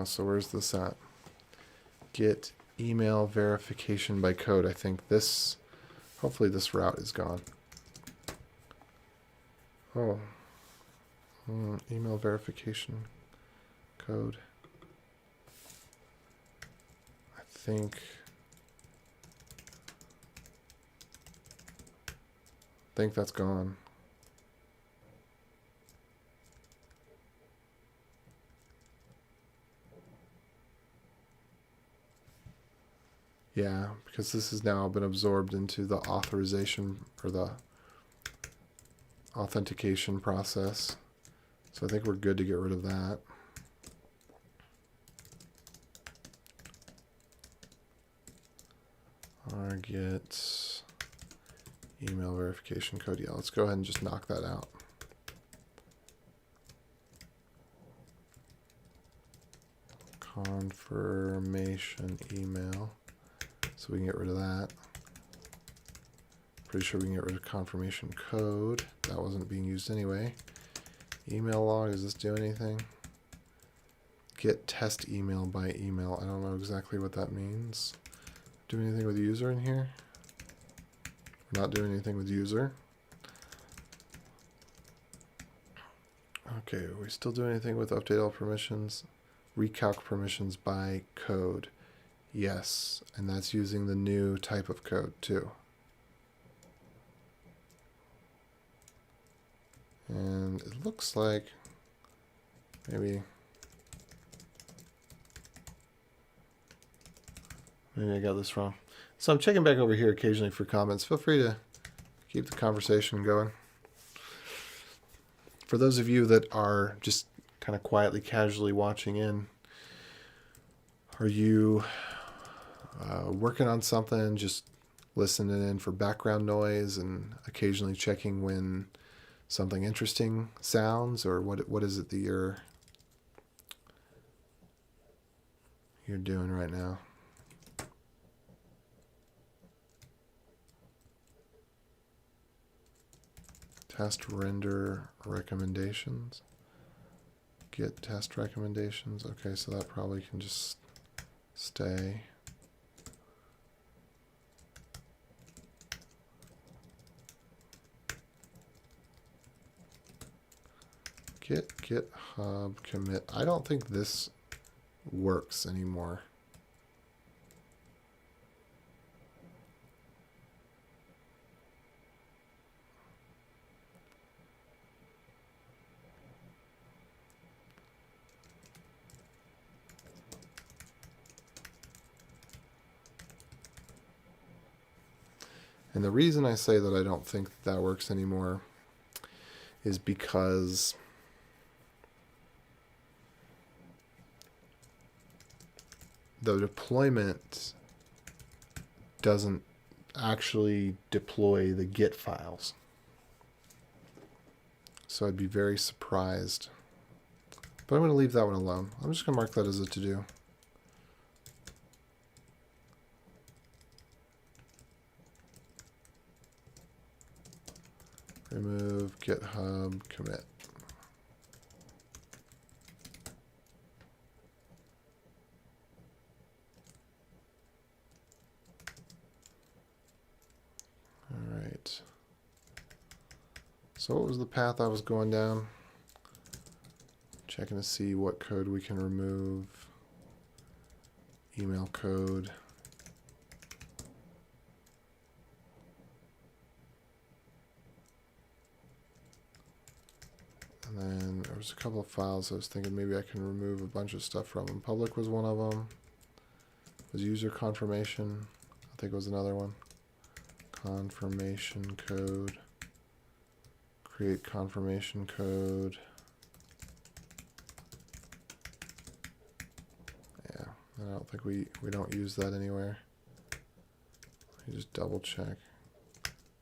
So where's this at? Get email verification by code. I think this, hopefully this route is gone. Oh, email verification code. I think that's gone. Yeah, because this has now been absorbed into the authorization or the authentication process. So I think we're good to get rid of that. Or get email verification code. Yeah, let's go ahead and just knock that out. Confirmation email. So we can get rid of that. Pretty sure we can get rid of confirmation code. That wasn't being used anyway. Email log, does this do anything? Get test email by email. I don't know exactly what that means. Do anything with user in here? We're not doing anything with user. Okay, are we still doing anything with update all permissions? recalc permissions by code. Yes, and that's using the new type of code too. And it looks like maybe I got this wrong. So I'm checking back over here occasionally for comments. Feel free to keep the conversation going. For those of you that are just kind of quietly, casually watching in, are you working on something, just listening in for background noise and occasionally checking when something interesting sounds, or what is it that you're doing right now? Test render recommendations. Get test recommendations. Okay, so that probably can just stay. Get GitHub commit. I don't think this works anymore. And the reason I say that I don't think that works anymore is because the deployment doesn't actually deploy the Git files. So I'd be very surprised. But I'm going to leave that one alone. I'm just going to mark that as a to-do. Remove GitHub commit. All right. So what was the path I was going down? Checking to see what code we can remove. Email code. And then there was a couple of files I was thinking maybe I can remove a bunch of stuff from them. Public was one of them. Was user confirmation. I think it was another one. Confirmation code. Create confirmation code. Yeah, I don't think we don't use that anywhere. Let me just double check.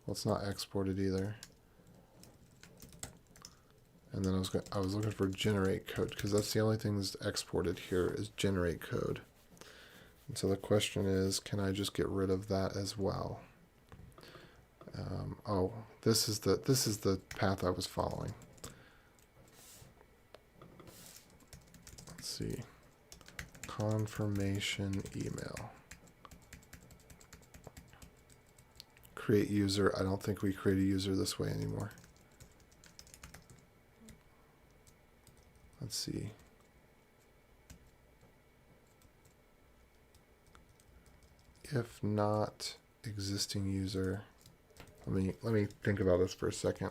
Well, it's not exported either. And then I was looking for generate code because that's the only thing that's exported here is generate code. And so the question is, can I just get rid of that as well? Oh, this is the path I was following. Let's see. Confirmation email. Create user. I don't think we create a user this way anymore. Let's see. If not existing user, let me think about this for a second.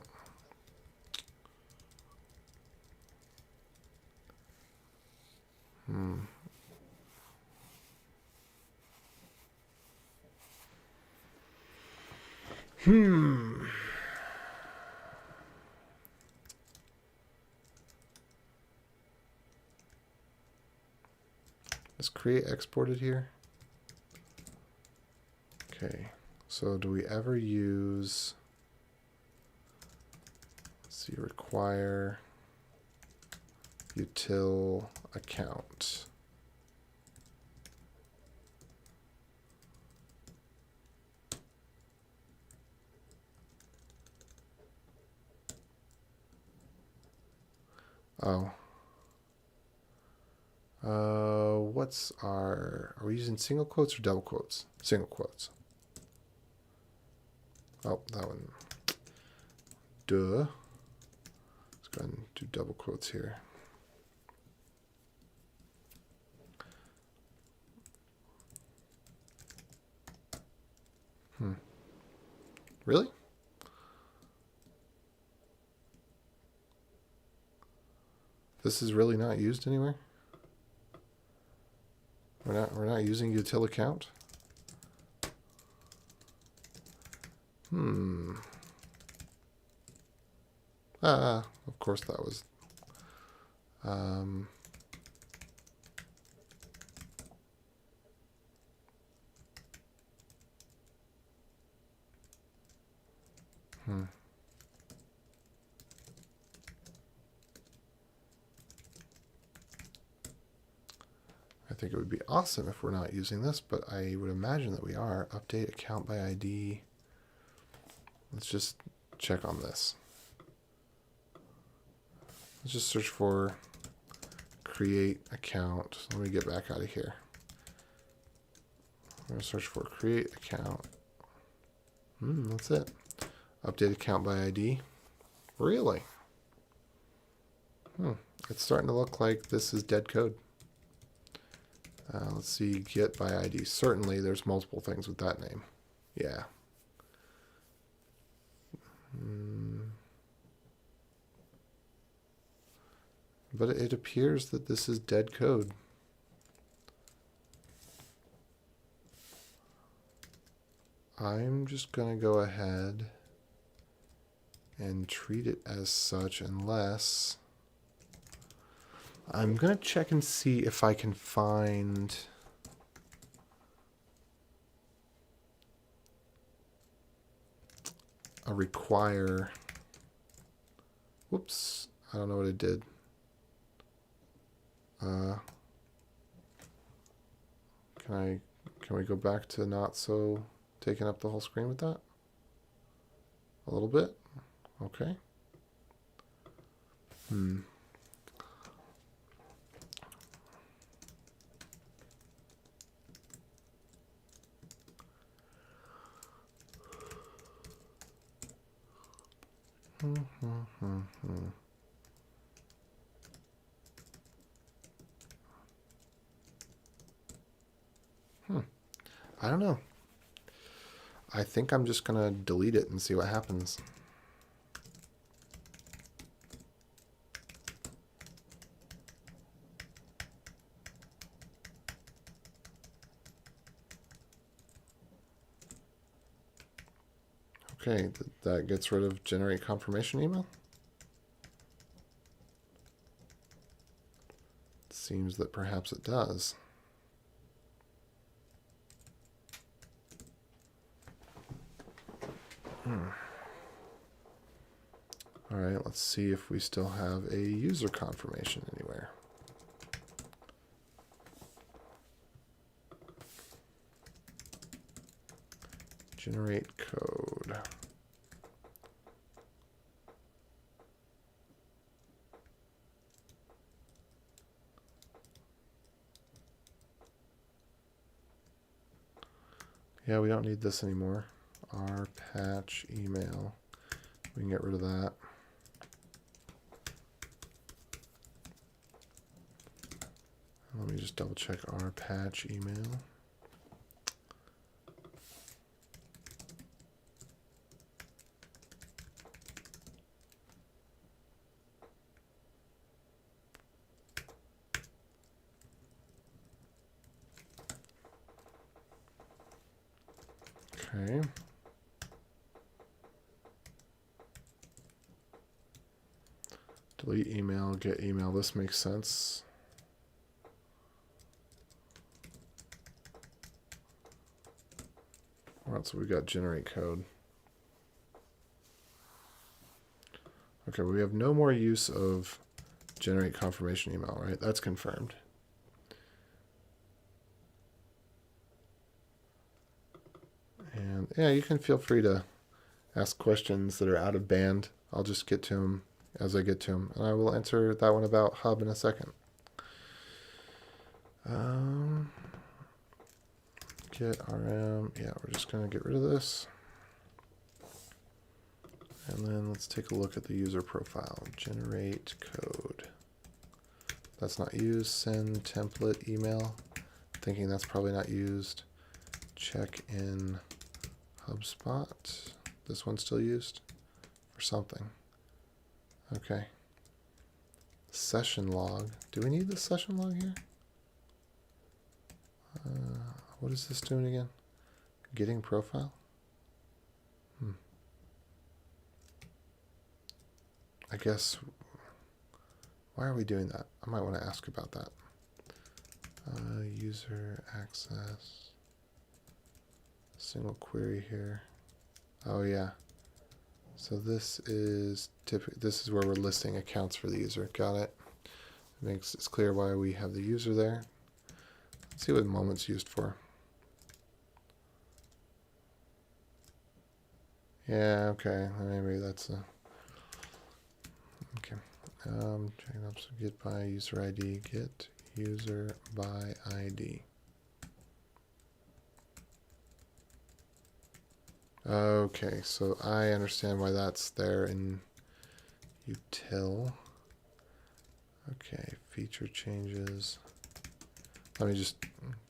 Is create exported here? Okay, so do we ever use, let's see, require util account? Oh. Are we using single quotes or double quotes? Single quotes. Oh, that one. Duh. Let's go ahead and do double quotes here. Really? This is really not used anywhere? We're not using util account? Of course that was I think it would be awesome if we're not using this, but I would imagine that we are. Update account by ID. Let's just check on this. Let's just search for create account. Let me get back out of here. I'm going to search for create account. That's it. Update account by ID. Really? It's starting to look like this is dead code. Let's see, get by ID. Certainly there's multiple things with that name. Yeah. But it appears that this is dead code. I'm just going to go ahead and treat it as such unless I'm going to check and see if I can find a require. Whoops, I don't know what it did. Can we go back to not so taking up the whole screen with that? A little bit? Okay. I don't know. I think I'm just going to delete it and see what happens. Okay, that gets rid of generate confirmation email. It seems that perhaps it does. All right, let's see if we still have a user confirmation anywhere. Generate code. Yeah, we don't need this anymore. R patch email. We can get rid of that. Let me just double check our patch email. Okay. Delete email, get email. This makes sense. All right, so we got generate code. Okay, we have no more use of generate confirmation email, right? That's confirmed. And yeah, you can feel free to ask questions that are out of band. I'll just get to them as I get to them. And I will answer that one about hub in a second. Get RM. Yeah, we're just going to get rid of this. And then let's take a look at the user profile. Generate code. That's not used. Send template email. Thinking that's probably not used. Check in HubSpot. this one's still used for something. Okay. Session log. Do we need the session log here? What is this doing again? Getting profile? I guess, why are we doing that? I might want to ask about that. User access. Single query here. Oh yeah. So this is where we're listing accounts for the user. Got it. It's clear why we have the user there. Let's see what moment's used for. Yeah, okay. Maybe that's a okay. Checking up, so get by user ID, get user by ID. Okay, so I understand why that's there in util. Okay, feature changes. Let me just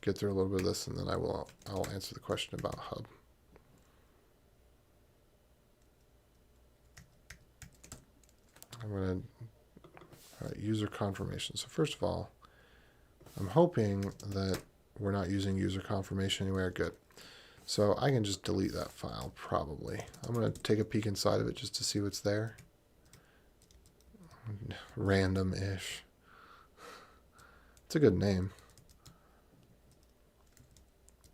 get through a little bit of this, and then I'll answer the question about hub. I'm going to user confirmation. So first of all, I'm hoping that we're not using user confirmation anywhere. Good. So I can just delete that file, probably. I'm going to take a peek inside of it just to see what's there. Random-ish. It's a good name.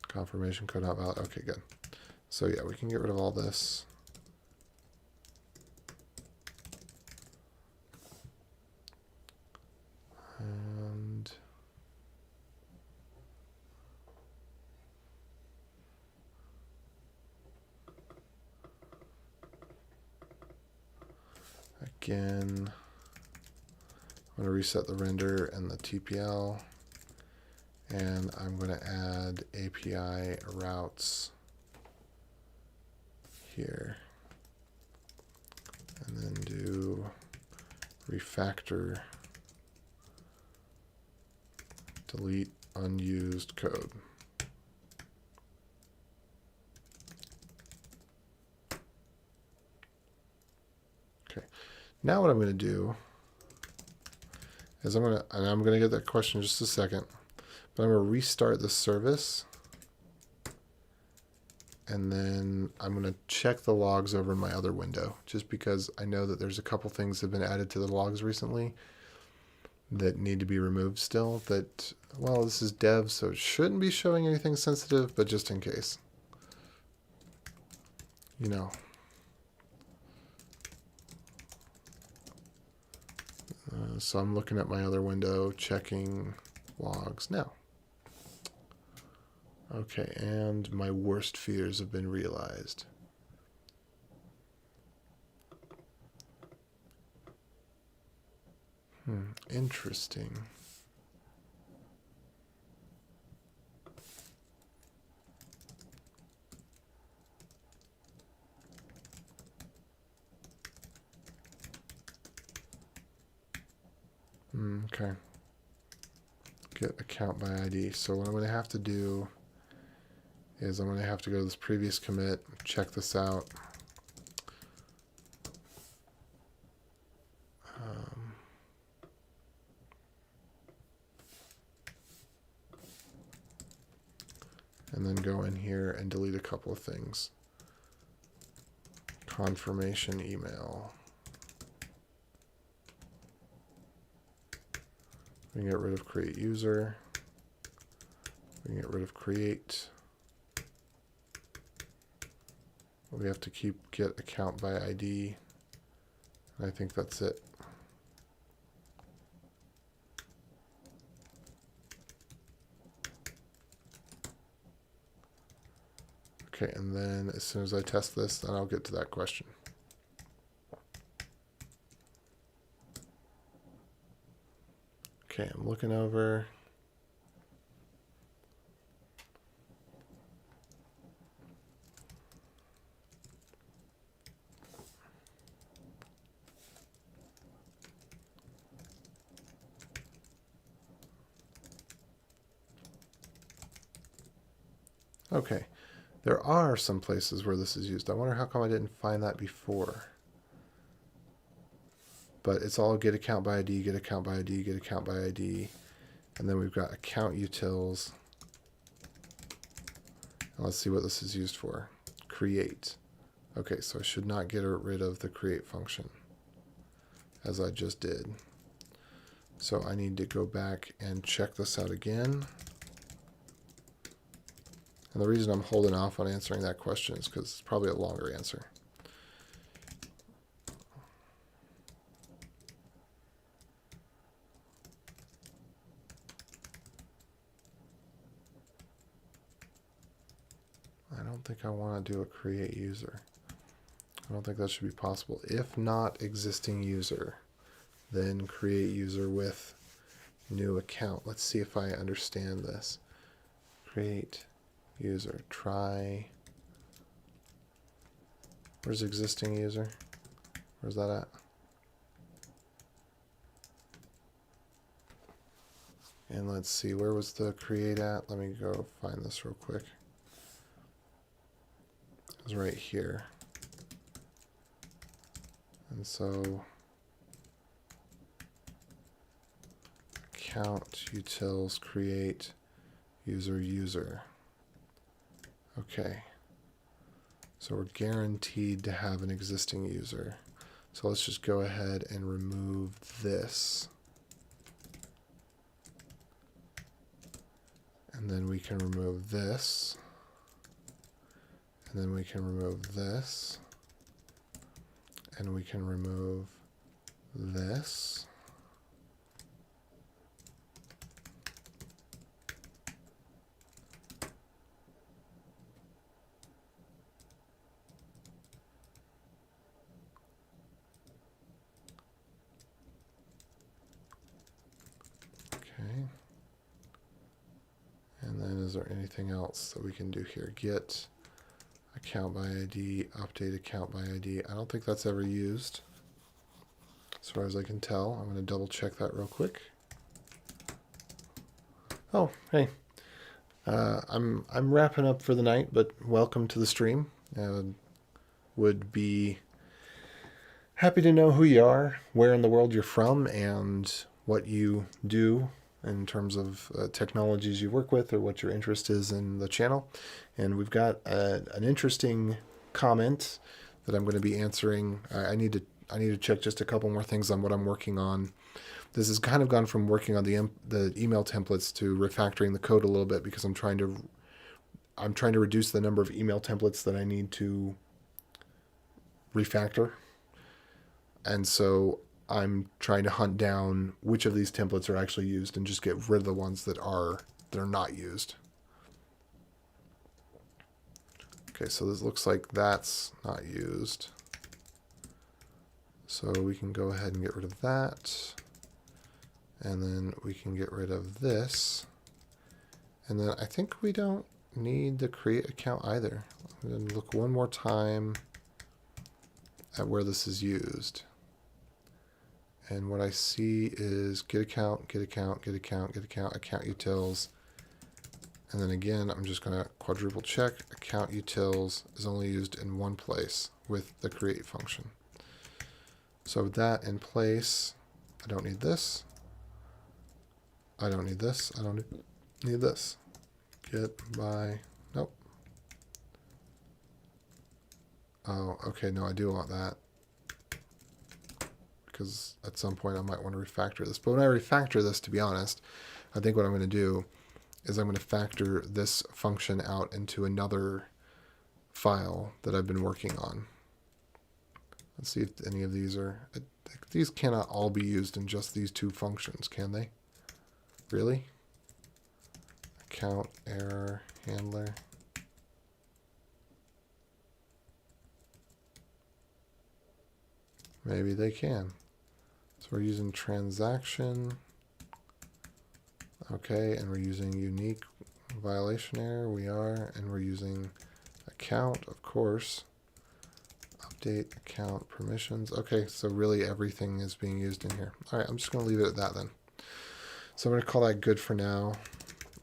Confirmation code not valid. Okay, good. So yeah, we can get rid of all this. And again, I'm going to reset the render and the TPL, and I'm going to add API routes here, and then do refactor, delete unused code. Okay, now what I'm going to do is I'm going to get that question in just a second, but I'm going to restart the service, and then I'm going to check the logs over in my other window, just because I know that there's a couple things that have been added to the logs recently that need to be removed still. That, well, this is dev, so it shouldn't be showing anything sensitive, but just in case, you know. So I'm looking at my other window, checking logs now. Okay, and my worst fears have been realized. Interesting. Okay. Get account by ID. So what I'm going to have to do is I'm going to have to go to this previous commit, check this out. And then go in here and delete a couple of things. Confirmation email. We can get rid of create user. We can get rid of create. We have to keep get account by ID. And I think that's it. Okay, and then as soon as I test this, then I'll get to that question. Okay, I'm looking over. Okay, There are some places where this is used. I wonder how come I didn't find that before. But it's all get account by ID, get account by ID, get account by ID. And then we've got account utils. And let's see what this is used for. Create. Okay, so I should not get rid of the create function, as I just did. So I need to go back and check this out again. And the reason I'm holding off on answering that question is because it's probably a longer answer. I don't think I want to do a create user. I don't think that should be possible. If not existing user, then create user with new account. Let's see if I understand this. Create user, try. Where's existing user? Where's that at? And let's see, where was the create at? Let me go find this real quick. It was right here. And so account utils create user. Okay. So we're guaranteed to have an existing user. So let's just go ahead and remove this. And then we can remove this. And then we can remove this. And we can remove this. Okay. And then is there anything else that we can do here? Get account by ID, update account by ID. I don't think that's ever used, as far as I can tell. I'm going to double check that real quick. Oh, hey. I'm wrapping up for the night, but welcome to the stream. Would be happy to know who you are, where in the world you're from, and what you do in terms of technologies you work with or what your interest is in the channel. And we've got an interesting comment that I'm going to be answering. I need to check just a couple more things on what I'm working on. This has kind of gone from working on the email templates to refactoring the code a little bit, because I'm trying to reduce the number of email templates that I need to refactor. And so I'm trying to hunt down which of these templates are actually used and just get rid of the ones that are not used. Okay, so this looks like that's not used. So we can go ahead and get rid of that. And then we can get rid of this. And then I think we don't need the create account either. I'm going to look one more time at where this is used. And what I see is get account, get account, get account, get account, account utils. And then again, I'm just going to quadruple check. Account utils is only used in one place with the create function. So with that in place, I don't need this. I don't need this. I don't need this. Get by, nope. Oh, okay, no, I do want that, because at some point I might want to refactor this. But when I refactor this, to be honest, I think what I'm going to do is I'm going to factor this function out into another file that I've been working on. Let's see if any of these are... These cannot all be used in just these two functions, can they? Really? Account error handler. Maybe they can. So we're using transaction. Okay, and we're using unique violation error. We are, and we're using account, of course. Update account permissions. Okay, so really everything is being used in here. All right, I'm just going to leave it at that then. So I'm going to call that good for now.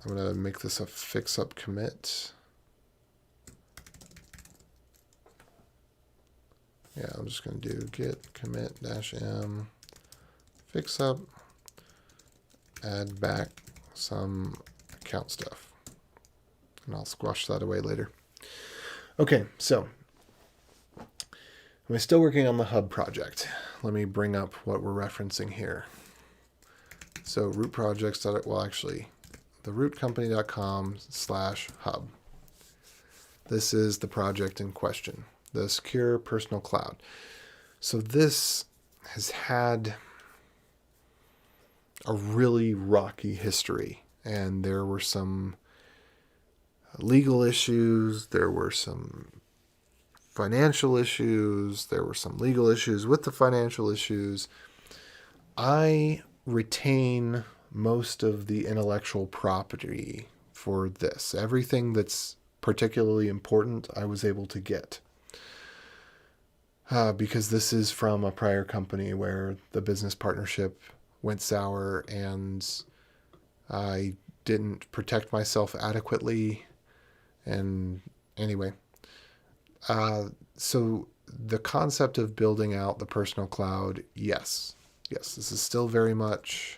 I'm going to make this a fix-up commit. Yeah, I'm just going to do git commit -m fix up, add back some account stuff. And I'll squash that away later. Okay, so I'm still working on the hub project. Let me bring up what we're referencing here. So root projects, well, actually, the rootcompany.com/hub. This is the project in question, the Secure Personal Cloud. So this has had a really rocky history, and there were some legal issues, there were some financial issues, there were some legal issues with the financial issues. I retain most of the intellectual property for this. Everything that's particularly important, I was able to get. Because this is from a prior company where the business partnership went sour and I didn't protect myself adequately. And anyway, so the concept of building out the personal cloud, yes, this is still very much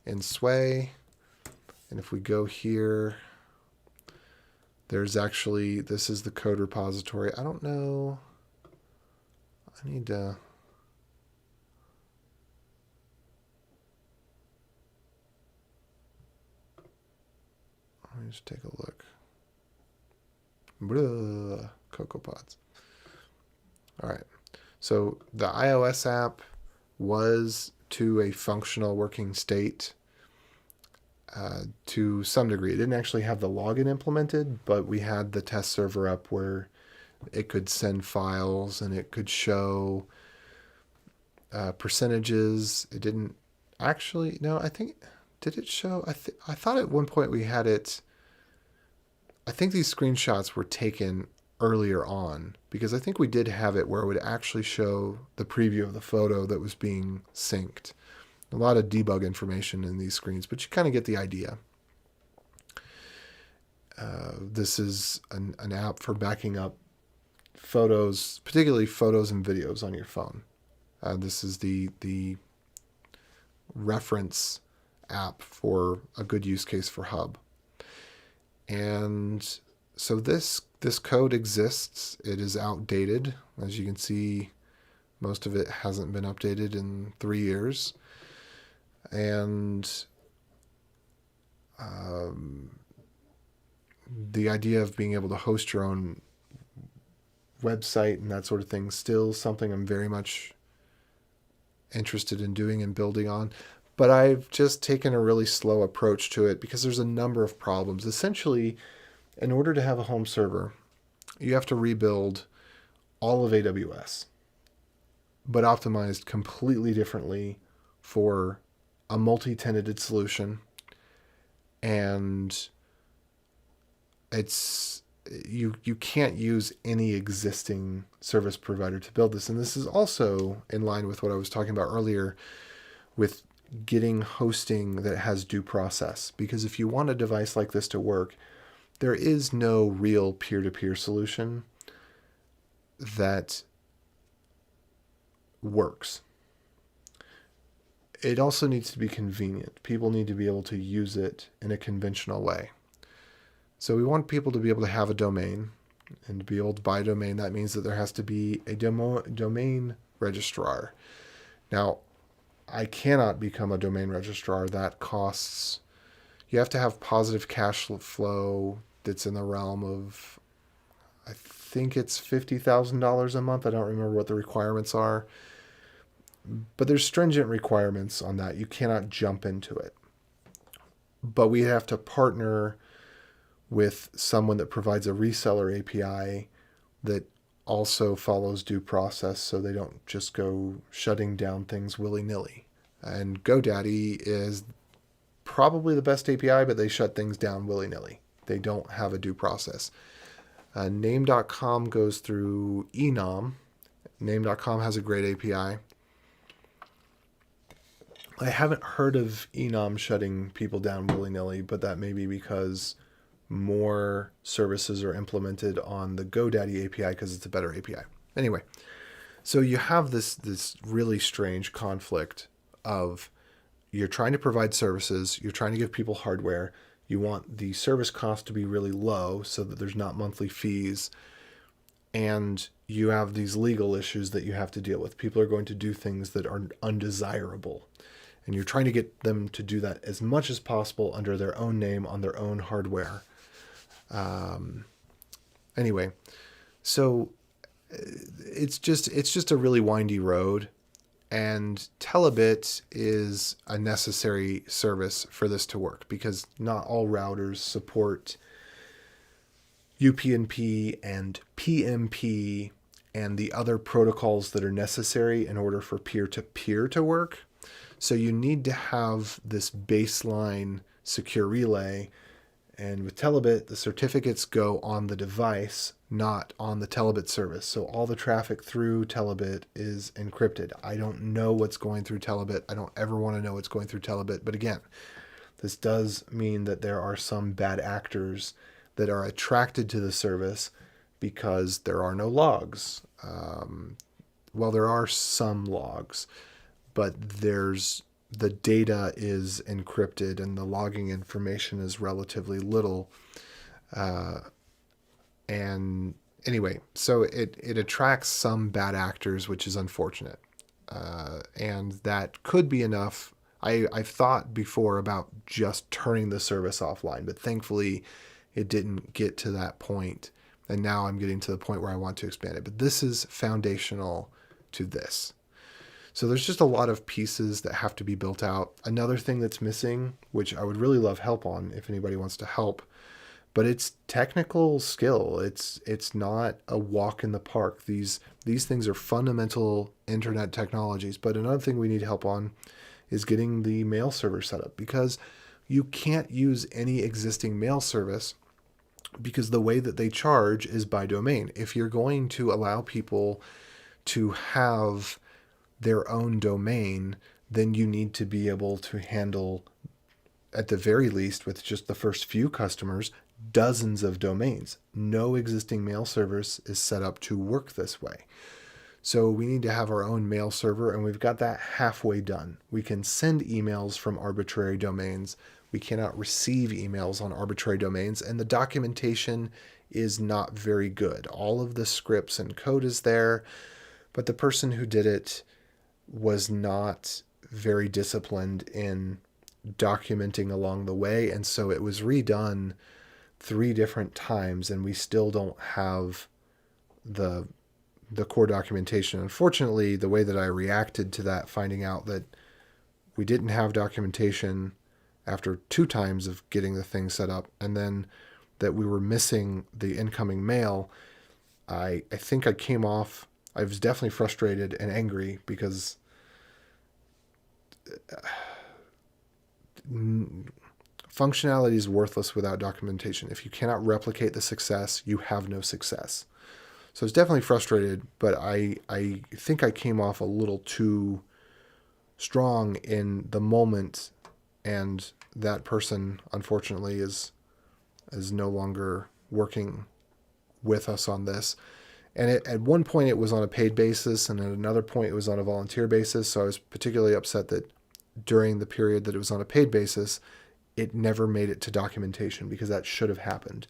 in sway. And if we go here, there's actually, this is the code repository. I don't know. I need to. Let me just take a look. Blah, CocoaPods. All right. So the iOS app was to a functional working state to some degree. It didn't actually have the login implemented, but we had the test server up where it could send files and it could show percentages. It didn't actually, no, I think, did it show? I thought at one point we had it. I think these screenshots were taken earlier on because I think we did have it where it would actually show the preview of the photo that was being synced. A lot of debug information in these screens, but you kind of get the idea. This is an app for backing up photos, particularly photos and videos on your phone. This is the reference app for a good use case for Hub. And so this code exists. It is outdated. As you can see, most of it hasn't been updated in 3 years. And the idea of being able to host your own website and that sort of thing is still something I'm very much interested in doing and building on. But I've just taken a really slow approach to it because there's a number of problems. Essentially, in order to have a home server, you have to rebuild all of AWS, but optimized completely differently for a multi-tenanted solution. And it's you can't use any existing service provider to build this. And this is also in line with what I was talking about earlier with getting hosting that has due process. Because if you want a device like this to work, there is no real peer-to-peer solution that works. It also needs to be convenient. People need to be able to use it in a conventional way. So we want people to be able to have a domain, and to be able to buy a domain. That means that there has to be a domain registrar. Now, I cannot become a domain registrar. That costs, you have to have positive cash flow that's in the realm of, I think it's $50,000 a month. I don't remember what the requirements are. But there's stringent requirements on that. You cannot jump into it. But we have to partner with someone that provides a reseller API that also follows due process so they don't just go shutting down things willy-nilly. And GoDaddy is probably the best API, but they shut things down willy-nilly. They don't have a due process. Name.com goes through Enom. Name.com has a great API. I haven't heard of Enom shutting people down willy-nilly, but that may be because more services are implemented on the GoDaddy API because it's a better API. Anyway, So you have this really strange conflict of you're trying to provide services, you're trying to give people hardware, you want the service cost to be really low so that there's not monthly fees, and you have these legal issues that you have to deal with. People are going to do things that are undesirable, and you're trying to get them to do that as much as possible under their own name on their own hardware. Anyway, so it's just a really windy road, and Telebit is a necessary service for this to work because not all routers support UPnP and PMP and the other protocols that are necessary in order for peer-to-peer to work. So you need to have this baseline secure relay. And with Telebit, the certificates go on the device, not on the Telebit service. So all the traffic through Telebit is encrypted. I don't know what's going through Telebit. I don't ever want to know what's going through Telebit. But again, this does mean that there are some bad actors that are attracted to the service because there are no logs. Well, there are some logs, but the data is encrypted and the logging information is relatively little. And anyway, so it attracts some bad actors, which is unfortunate. And that could be enough. I've thought before about just turning the service offline, but thankfully it didn't get to that point. And now I'm getting to the point where I want to expand it. But this is foundational to this. So there's just a lot of pieces that have to be built out. Another thing that's missing, which I would really love help on if anybody wants to help, but it's technical skill. It's not a walk in the park. These things are fundamental internet technologies. But another thing we need help on is getting the mail server set up, because you can't use any existing mail service because the way that they charge is by domain. If you're going to allow people to have their own domain, then you need to be able to handle, at the very least, with just the first few customers, dozens of domains. No existing mail service is set up to work this way. So we need to have our own mail server, and we've got that halfway done. We can send emails from arbitrary domains. We cannot receive emails on arbitrary domains, and the documentation is not very good. All of the scripts and code is there, but the person who did it was not very disciplined in documenting along the way, and so it was redone 3 different times, and we still don't have the core documentation. Unfortunately, the way that I reacted to that, finding out that we didn't have documentation after 2 times of getting the thing set up, and then that we were missing the incoming mail, I think I came off, I was definitely frustrated and angry because functionality is worthless without documentation. If you cannot replicate the success, you have no success. So I was definitely frustrated, but I think I came off a little too strong in the moment, and that person, unfortunately, is no longer working with us on this. And at one point it was on a paid basis, and at another point it was on a volunteer basis. So I was particularly upset that during the period that it was on a paid basis, it never made it to documentation, because that should have happened.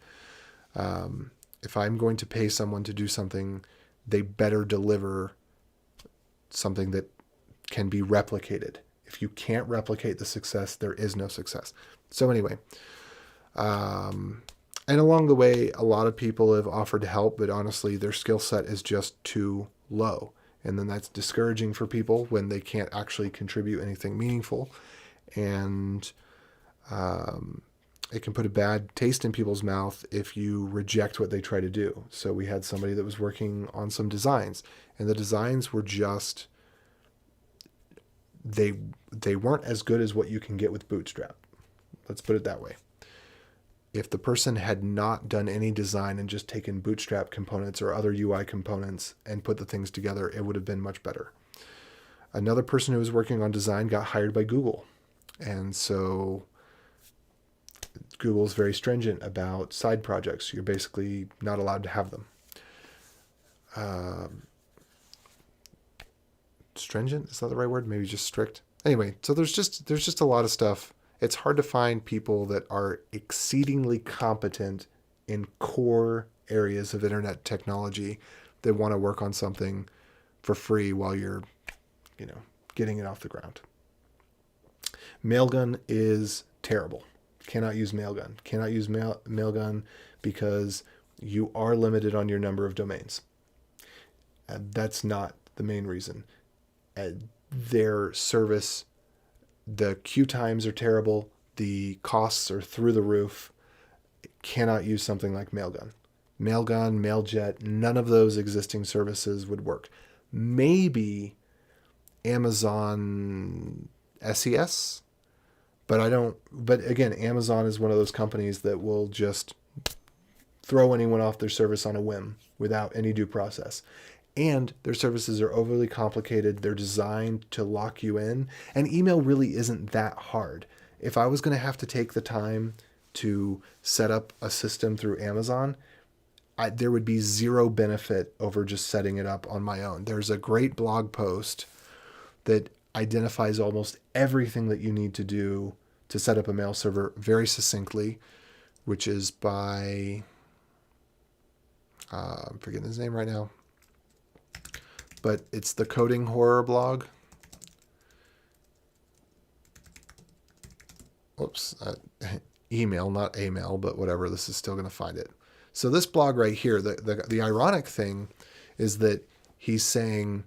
If I'm going to pay someone to do something, they better deliver something that can be replicated. If you can't replicate the success, there is no success. So anyway, and along the way, a lot of people have offered to help, but honestly, their skill set is just too low. And then that's discouraging for people when they can't actually contribute anything meaningful. And it can put a bad taste in people's mouth if you reject what they try to do. So we had somebody that was working on some designs, and the designs were just, they weren't as good as what you can get with Bootstrap. Let's put it that way. If the person had not done any design and just taken Bootstrap components or other UI components and put the things together, it would have been much better. Another person who was working on design got hired by Google. And so Google's very stringent about side projects. You're basically not allowed to have them. stringent. Is that the right word? Maybe just strict. Anyway, so there's just a lot of stuff. It's hard to find people that are exceedingly competent in core areas of internet technology that want to work on something for free while you're, getting it off the ground. Mailgun is terrible. Cannot use Mailgun. Cannot use Mailgun because you are limited on your number of domains. That's not the main reason. Their service, the queue times are terrible. The costs are through the roof. Cannot use something like Mailgun. Mailgun, Mailjet, none of those existing services would work. Maybe Amazon SES, but again, Amazon is one of those companies that will just throw anyone off their service on a whim without any due process. And their services are overly complicated. They're designed to lock you in. And email really isn't that hard. If I was going to have to take the time to set up a system through Amazon, there would be zero benefit over just setting it up on my own. There's a great blog post that identifies almost everything that you need to do to set up a mail server very succinctly, which is by, I'm forgetting his name right now, but it's the Coding Horror blog. Oops, email, not amail, but whatever, this is still going to find it. So this blog right here, the ironic thing is that he's saying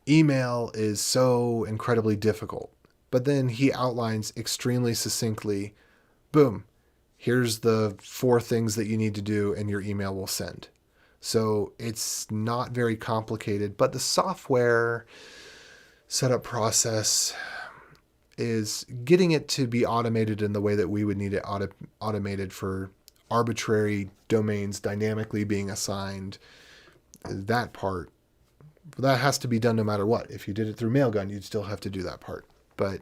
email is so incredibly difficult, but then he outlines extremely succinctly, boom, here's the 4 things that you need to do and your email will send. So it's not very complicated, but the software setup process is getting it to be automated in the way that we would need it automated for arbitrary domains dynamically being assigned. That part, that has to be done no matter what. If you did it through Mailgun, you'd still have to do that part. But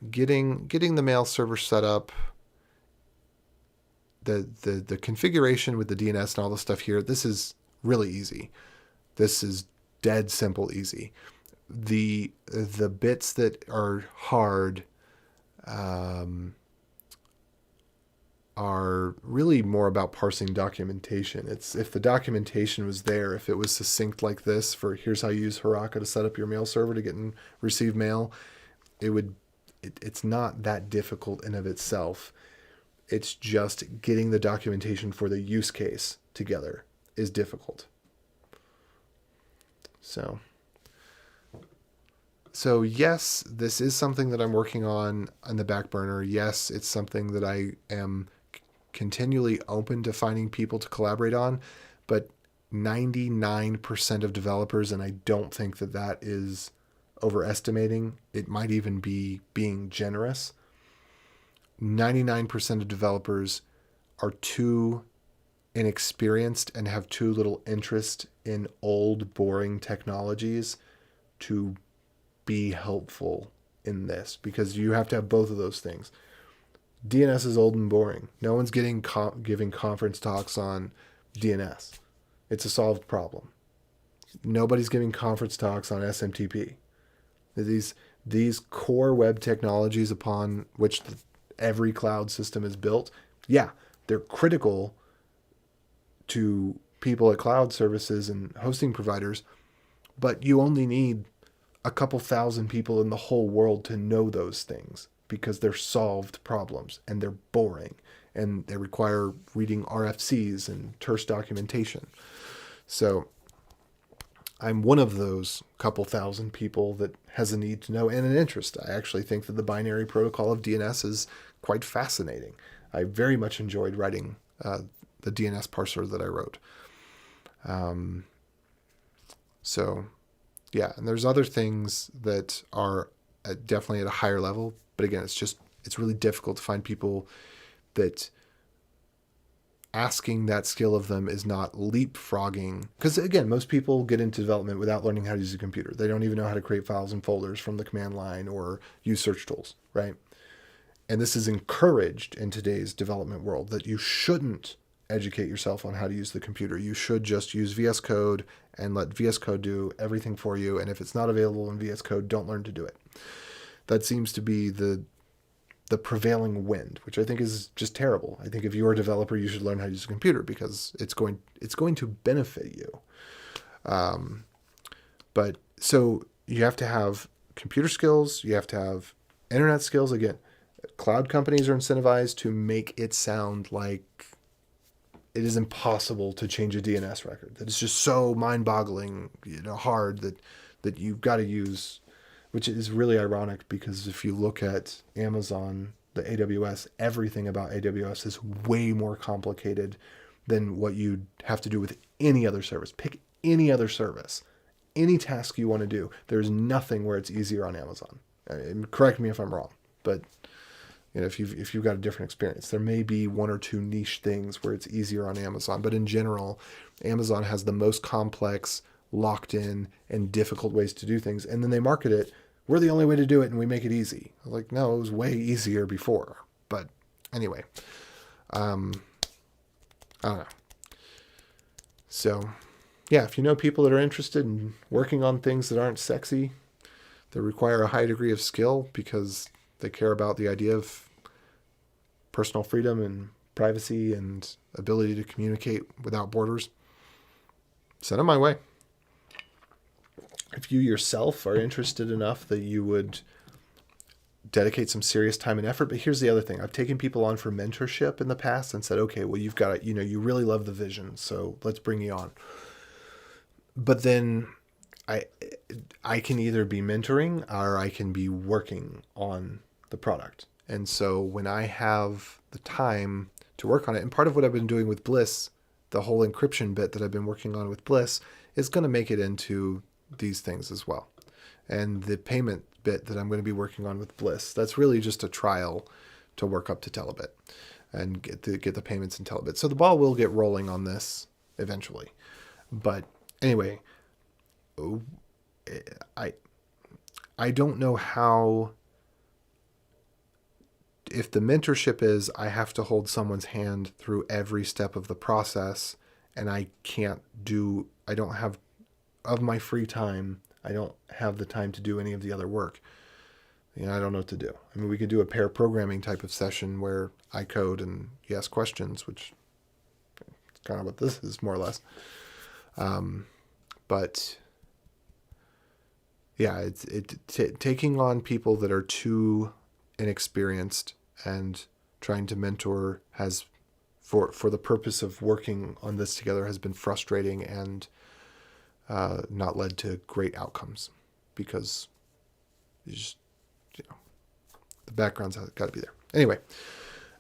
getting the mail server set up, the configuration with the DNS and all the stuff here, this is really easy. This is dead simple easy. The bits that are hard are really more about parsing documentation. It's if the documentation was there, if it was succinct like this for here's how you use Haraka to set up your mail server to get and receive mail, it's not that difficult in of itself. It's just getting the documentation for the use case together is difficult. So yes, this is something that I'm working on the back burner. Yes, it's something that I am continually open to finding people to collaborate on, but 99% of developers, and I don't think that is overestimating, it might even be being generous. 99% of developers are too inexperienced and have too little interest in old, boring technologies to be helpful in this, because you have to have both of those things. DNS is old and boring. No one's giving conference talks on DNS. It's a solved problem. Nobody's giving conference talks on SMTP. These core web technologies upon which every cloud system is built, yeah, they're critical to people at cloud services and hosting providers, but you only need a couple thousand people in the whole world to know those things, because they're solved problems and they're boring and they require reading RFCs and terse documentation. So I'm one of those couple thousand people that has a need to know and an interest. I actually think that the binary protocol of DNS is quite fascinating. I very much enjoyed writing the DNS parser that I wrote. So yeah, and there's other things that are definitely at a higher level, but again, it's really difficult to find people that asking that skill of them is not leapfrogging. Because again, most people get into development without learning how to use a computer. They don't even know how to create files and folders from the command line or use search tools, right? And this is encouraged in today's development world, that you shouldn't educate yourself on how to use the computer. You should just use VS Code and let VS Code do everything for you. And if it's not available in VS Code, don't learn to do it. That seems to be the prevailing wind, which I think is just terrible. I think if you're a developer, you should learn how to use a computer because it's going to benefit you. But so you have to have computer skills. You have to have internet skills. Again, cloud companies are incentivized to make it sound like it is impossible to change a DNS record. That it's just so mind-boggling, hard that you've got to use, which is really ironic because if you look at Amazon, the AWS, everything about AWS is way more complicated than what you'd have to do with any other service. Pick any other service, any task you want to do. There's nothing where it's easier on Amazon. Correct me if I'm wrong, but if you've got a different experience, there may be one or two niche things where it's easier on Amazon, but in general, Amazon has the most complex, locked in, and difficult ways to do things. And then they market it, we're the only way to do it and we make it easy. I was like, no, it was way easier before. But anyway, I don't know. So yeah, if you know people that are interested in working on things that aren't sexy, that require a high degree of skill because they care about the idea of personal freedom and privacy and ability to communicate without borders, send them my way. If you yourself are interested enough that you would dedicate some serious time and effort. But here's the other thing. I've taken people on for mentorship in the past and said, okay, well, you've got, you really love the vision, so let's bring you on. But then I can either be mentoring or I can be working on the product. And so when I have the time to work on it, and part of what I've been doing with Bliss, the whole encryption bit that I've been working on with Bliss, is going to make it into these things as well. And the payment bit that I'm going to be working on with Bliss, that's really just a trial to work up to Telebit and get the payments in Telebit. So the ball will get rolling on this eventually. But anyway, I don't know how, if the mentorship is I have to hold someone's hand through every step of the process and I don't have, of my free time, I don't have the time to do any of the other work. I don't know what to do. I mean, we could do a pair programming type of session where I code and you ask questions, which is kind of what this is more or less. But yeah, taking on people that are too inexperienced and trying to mentor has, for the purpose of working on this together, has been frustrating and not led to great outcomes because you just, the background's got to be there. Anyway,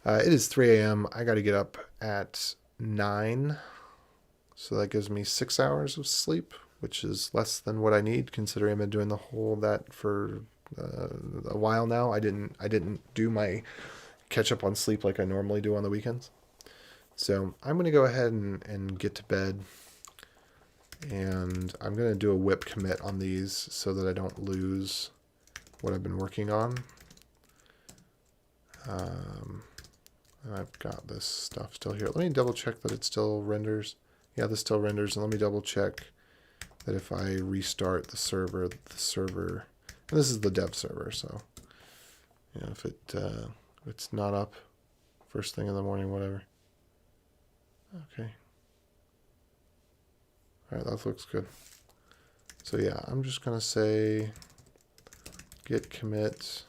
it is 3 a.m. I got to get up at 9. So that gives me 6 hours of sleep, which is less than what I need considering I've been doing that for a while now. I didn't do my catch up on sleep like I normally do on the weekends. So I'm going to go ahead and get to bed. And I'm going to do a whip commit on these so that I don't lose what I've been working on. And I've got this stuff still here. Let me double check that it still renders. Yeah, this still renders. And let me double check that if I restart the server, and this is the dev server, so if it's not up first thing in the morning, whatever. Okay. All right, that looks good. So yeah, I'm just gonna say git commit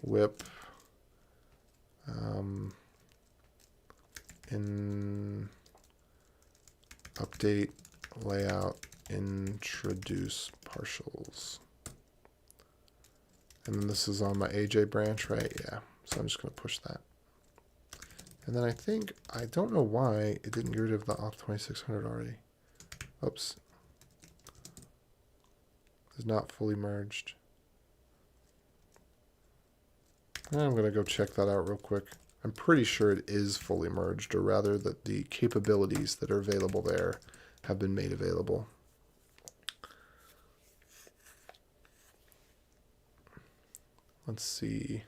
whip in update layout introduce partials. And then this is on my AJ branch, right? Yeah. So I'm just going to push that. And then I don't know why it didn't get rid of the auth 2600 already. Oops. It's not fully merged. I'm going to go check that out real quick. I'm pretty sure it is fully merged, or rather that the capabilities that are available there have been made available. Let's see.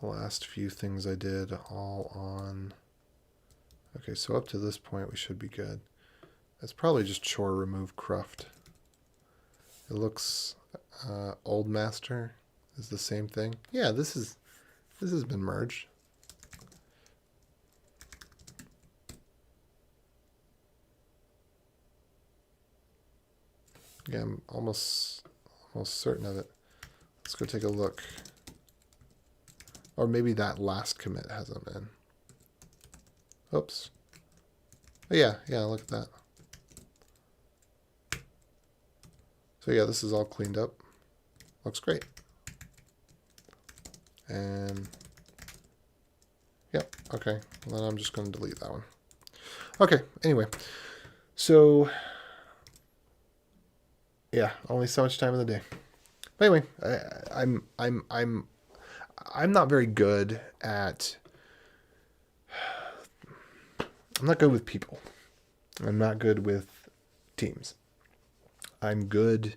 The last few things I did all on Okay, so up to this point we should be good. It's probably just chore remove cruft. It looks old master is the same thing. Yeah, this has been merged. Yeah, I'm almost certain of it. Let's go take a look. Or maybe that last commit hasn't been. Oops. Oh, yeah, look at that. So yeah, this is all cleaned up. Looks great. And yep, okay. Well, then I'm just going to delete that one. Okay, anyway. So yeah, only so much time in the day. But anyway, I'm not very good at. I'm not good with people. I'm not good with teams. I'm good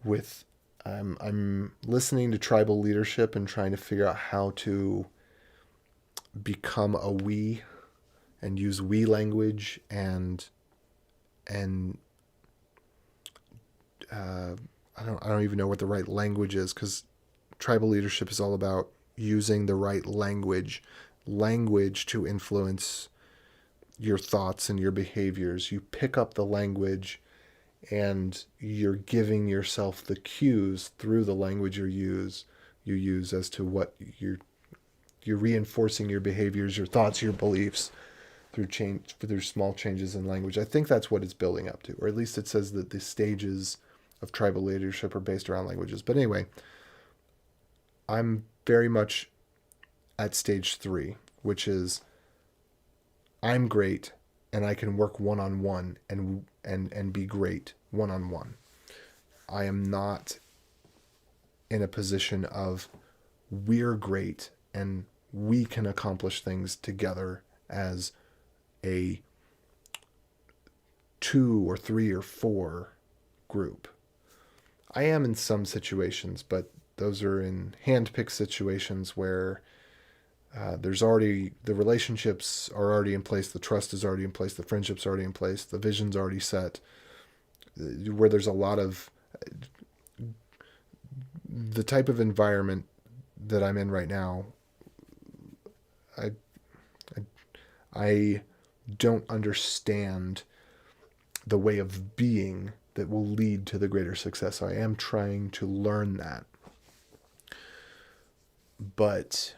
with. I'm listening to tribal leadership and trying to figure out how to become a we and use we language and I don't even know what the right language is, because tribal leadership is all about using the right language to influence your thoughts and your behaviors. You pick up the language and you're giving yourself the cues through the language you use as to what you're reinforcing your behaviors, your thoughts, your beliefs through small changes in language. I think that's what it's building up to, or at least it says that the stages of tribal leadership are based around languages. But anyway, I'm very much at stage 3, which is I'm great and I can work one-on-one and be great one-on-one. I am not in a position of we're great and we can accomplish things together as a 2 or 3 or 4 group. I am in some situations, but those are in hand-picked situations where there's already, the relationships are already in place, the trust is already in place, the friendship's already in place, the vision's already set, where there's a lot of the type of environment that I'm in right now. I don't understand the way of being that will lead to the greater success. I am trying to learn that. But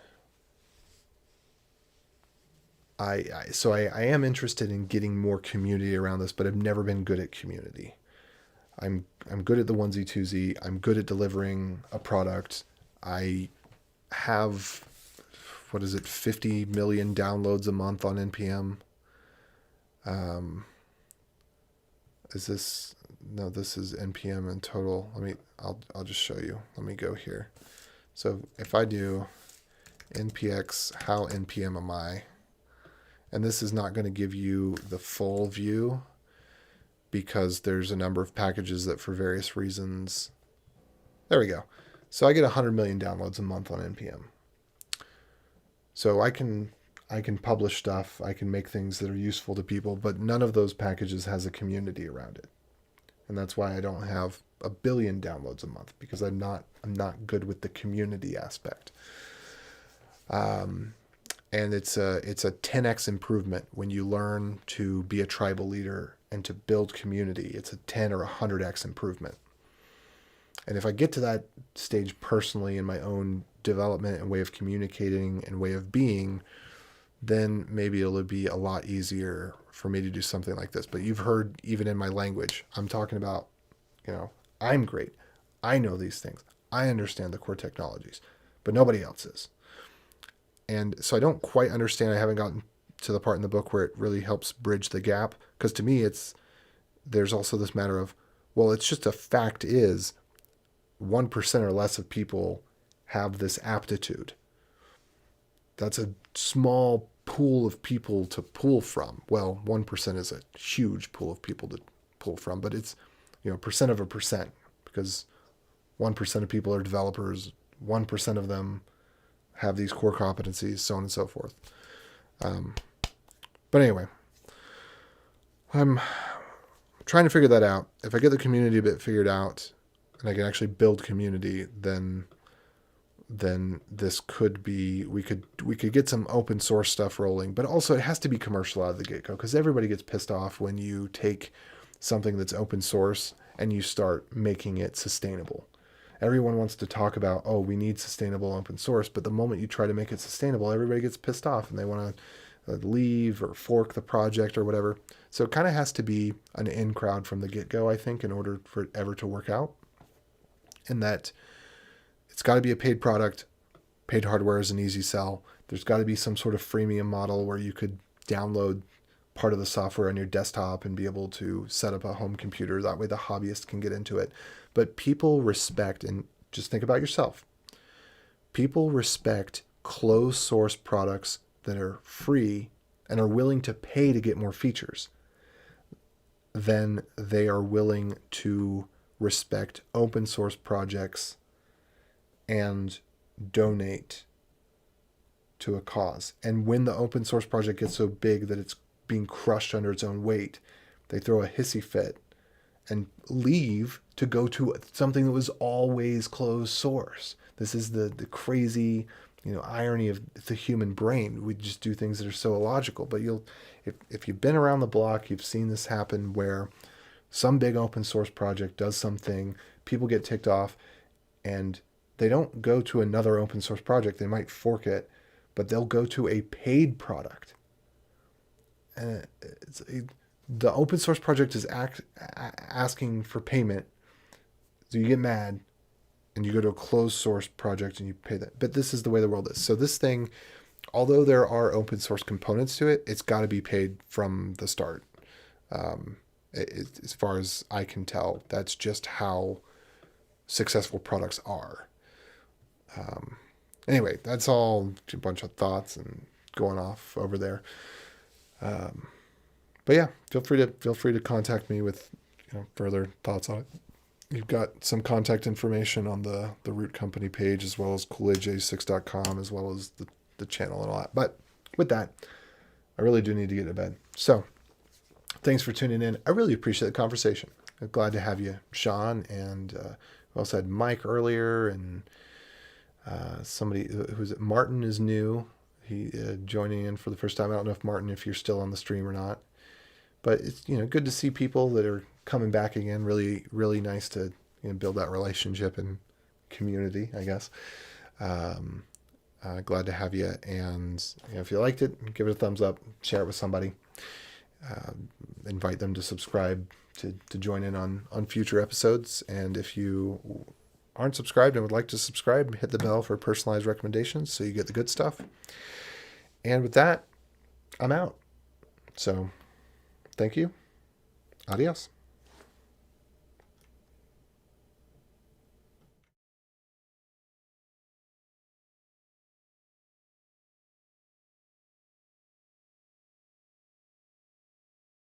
I am interested in getting more community around this, but I've never been good at community. I'm good at the onesie twosie. I'm good at delivering a product. I have, 50 million downloads a month on NPM. This is NPM in total. I'll just show you. Let me go here. So if I do npx how NPM am I, and this is not going to give you the full view because there's a number of packages that for various reasons. There we go. So I get 100 million downloads a month on NPM. So I can publish stuff, I can make things that are useful to people, but none of those packages has a community around it. And that's why I don't have 1 billion downloads a month, because I'm not good with the community aspect. And it's a 10x improvement when you learn to be a tribal leader and to build community. It's a 10 or 100x improvement. And if I get to that stage personally in my own development and way of communicating and way of being, then maybe it'll be a lot easier for me to do something like this. But you've heard, even in my language, I'm talking about, I'm great. I know these things. I understand the core technologies, but nobody else is. And so I don't quite understand. I haven't gotten to the part in the book where it really helps bridge the gap. Because to me, there's also this matter of, well, it's just a fact is 1% or less of people have this aptitude. That's a small pool of people to pull from. Well, 1% is a huge pool of people to pull from, but it's, percent of a percent, because 1% of people are developers, 1% of them have these core competencies, so on and so forth. But anyway, I'm trying to figure that out. If I get the community a bit figured out and I can actually build community, then this could be, we could get some open source stuff rolling, but also it has to be commercial out of the get-go, because everybody gets pissed off when you take something that's open source and you start making it sustainable. Everyone wants to talk about, oh, we need sustainable open source, but the moment you try to make it sustainable, everybody gets pissed off and they want to leave or fork the project or whatever. So it kind of has to be an in crowd from the get-go, I think, in order for it ever to work out. And that it's got to be a paid product. Paid hardware is an easy sell. There's got to be some sort of freemium model where you could download part of the software on your desktop and be able to set up a home computer. That way the hobbyist can get into it. But people respect, and just think about yourself, people respect closed source products that are free and are willing to pay to get more features than they are willing to respect open source projects and donate to a cause. And when the open source project gets so big that it's being crushed under its own weight, they throw a hissy fit and leave to go to something that was always closed source. This is the crazy, irony of the human brain. We just do things that are so illogical. But if you've been around the block, you've seen this happen where some big open source project does something, people get ticked off, and they don't go to another open source project. They might fork it, but they'll go to a paid product. And the open source project is asking for payment, so you get mad, and you go to a closed source project and you pay that. But this is the way the world is. So this thing, although there are open source components to it, it's got to be paid from the start. As far as I can tell, that's just how successful products are. Anyway, that's all a bunch of thoughts and going off over there. But yeah, feel free to contact me with further thoughts on it. You've got some contact information on the root company page, as well as coolaj6.com, as well as the channel and all that. But with that, I really do need to get to bed. So thanks for tuning in. I really appreciate the conversation. I'm glad to have you, Sean, and we also had Mike earlier, and somebody who's Martin is new. He joining in for the first time. I don't know if Martin, if you're still on the stream or not, but it's good to see people that are coming back again. Really, really nice to build that relationship and community, I guess. Glad to have you, and if you liked it, give it a thumbs up, share it with somebody, invite them to subscribe to join in on future episodes. And if you aren't subscribed and would like to subscribe, hit the bell for personalized recommendations so you get the good stuff. And with that, I'm out. So thank you. Adios.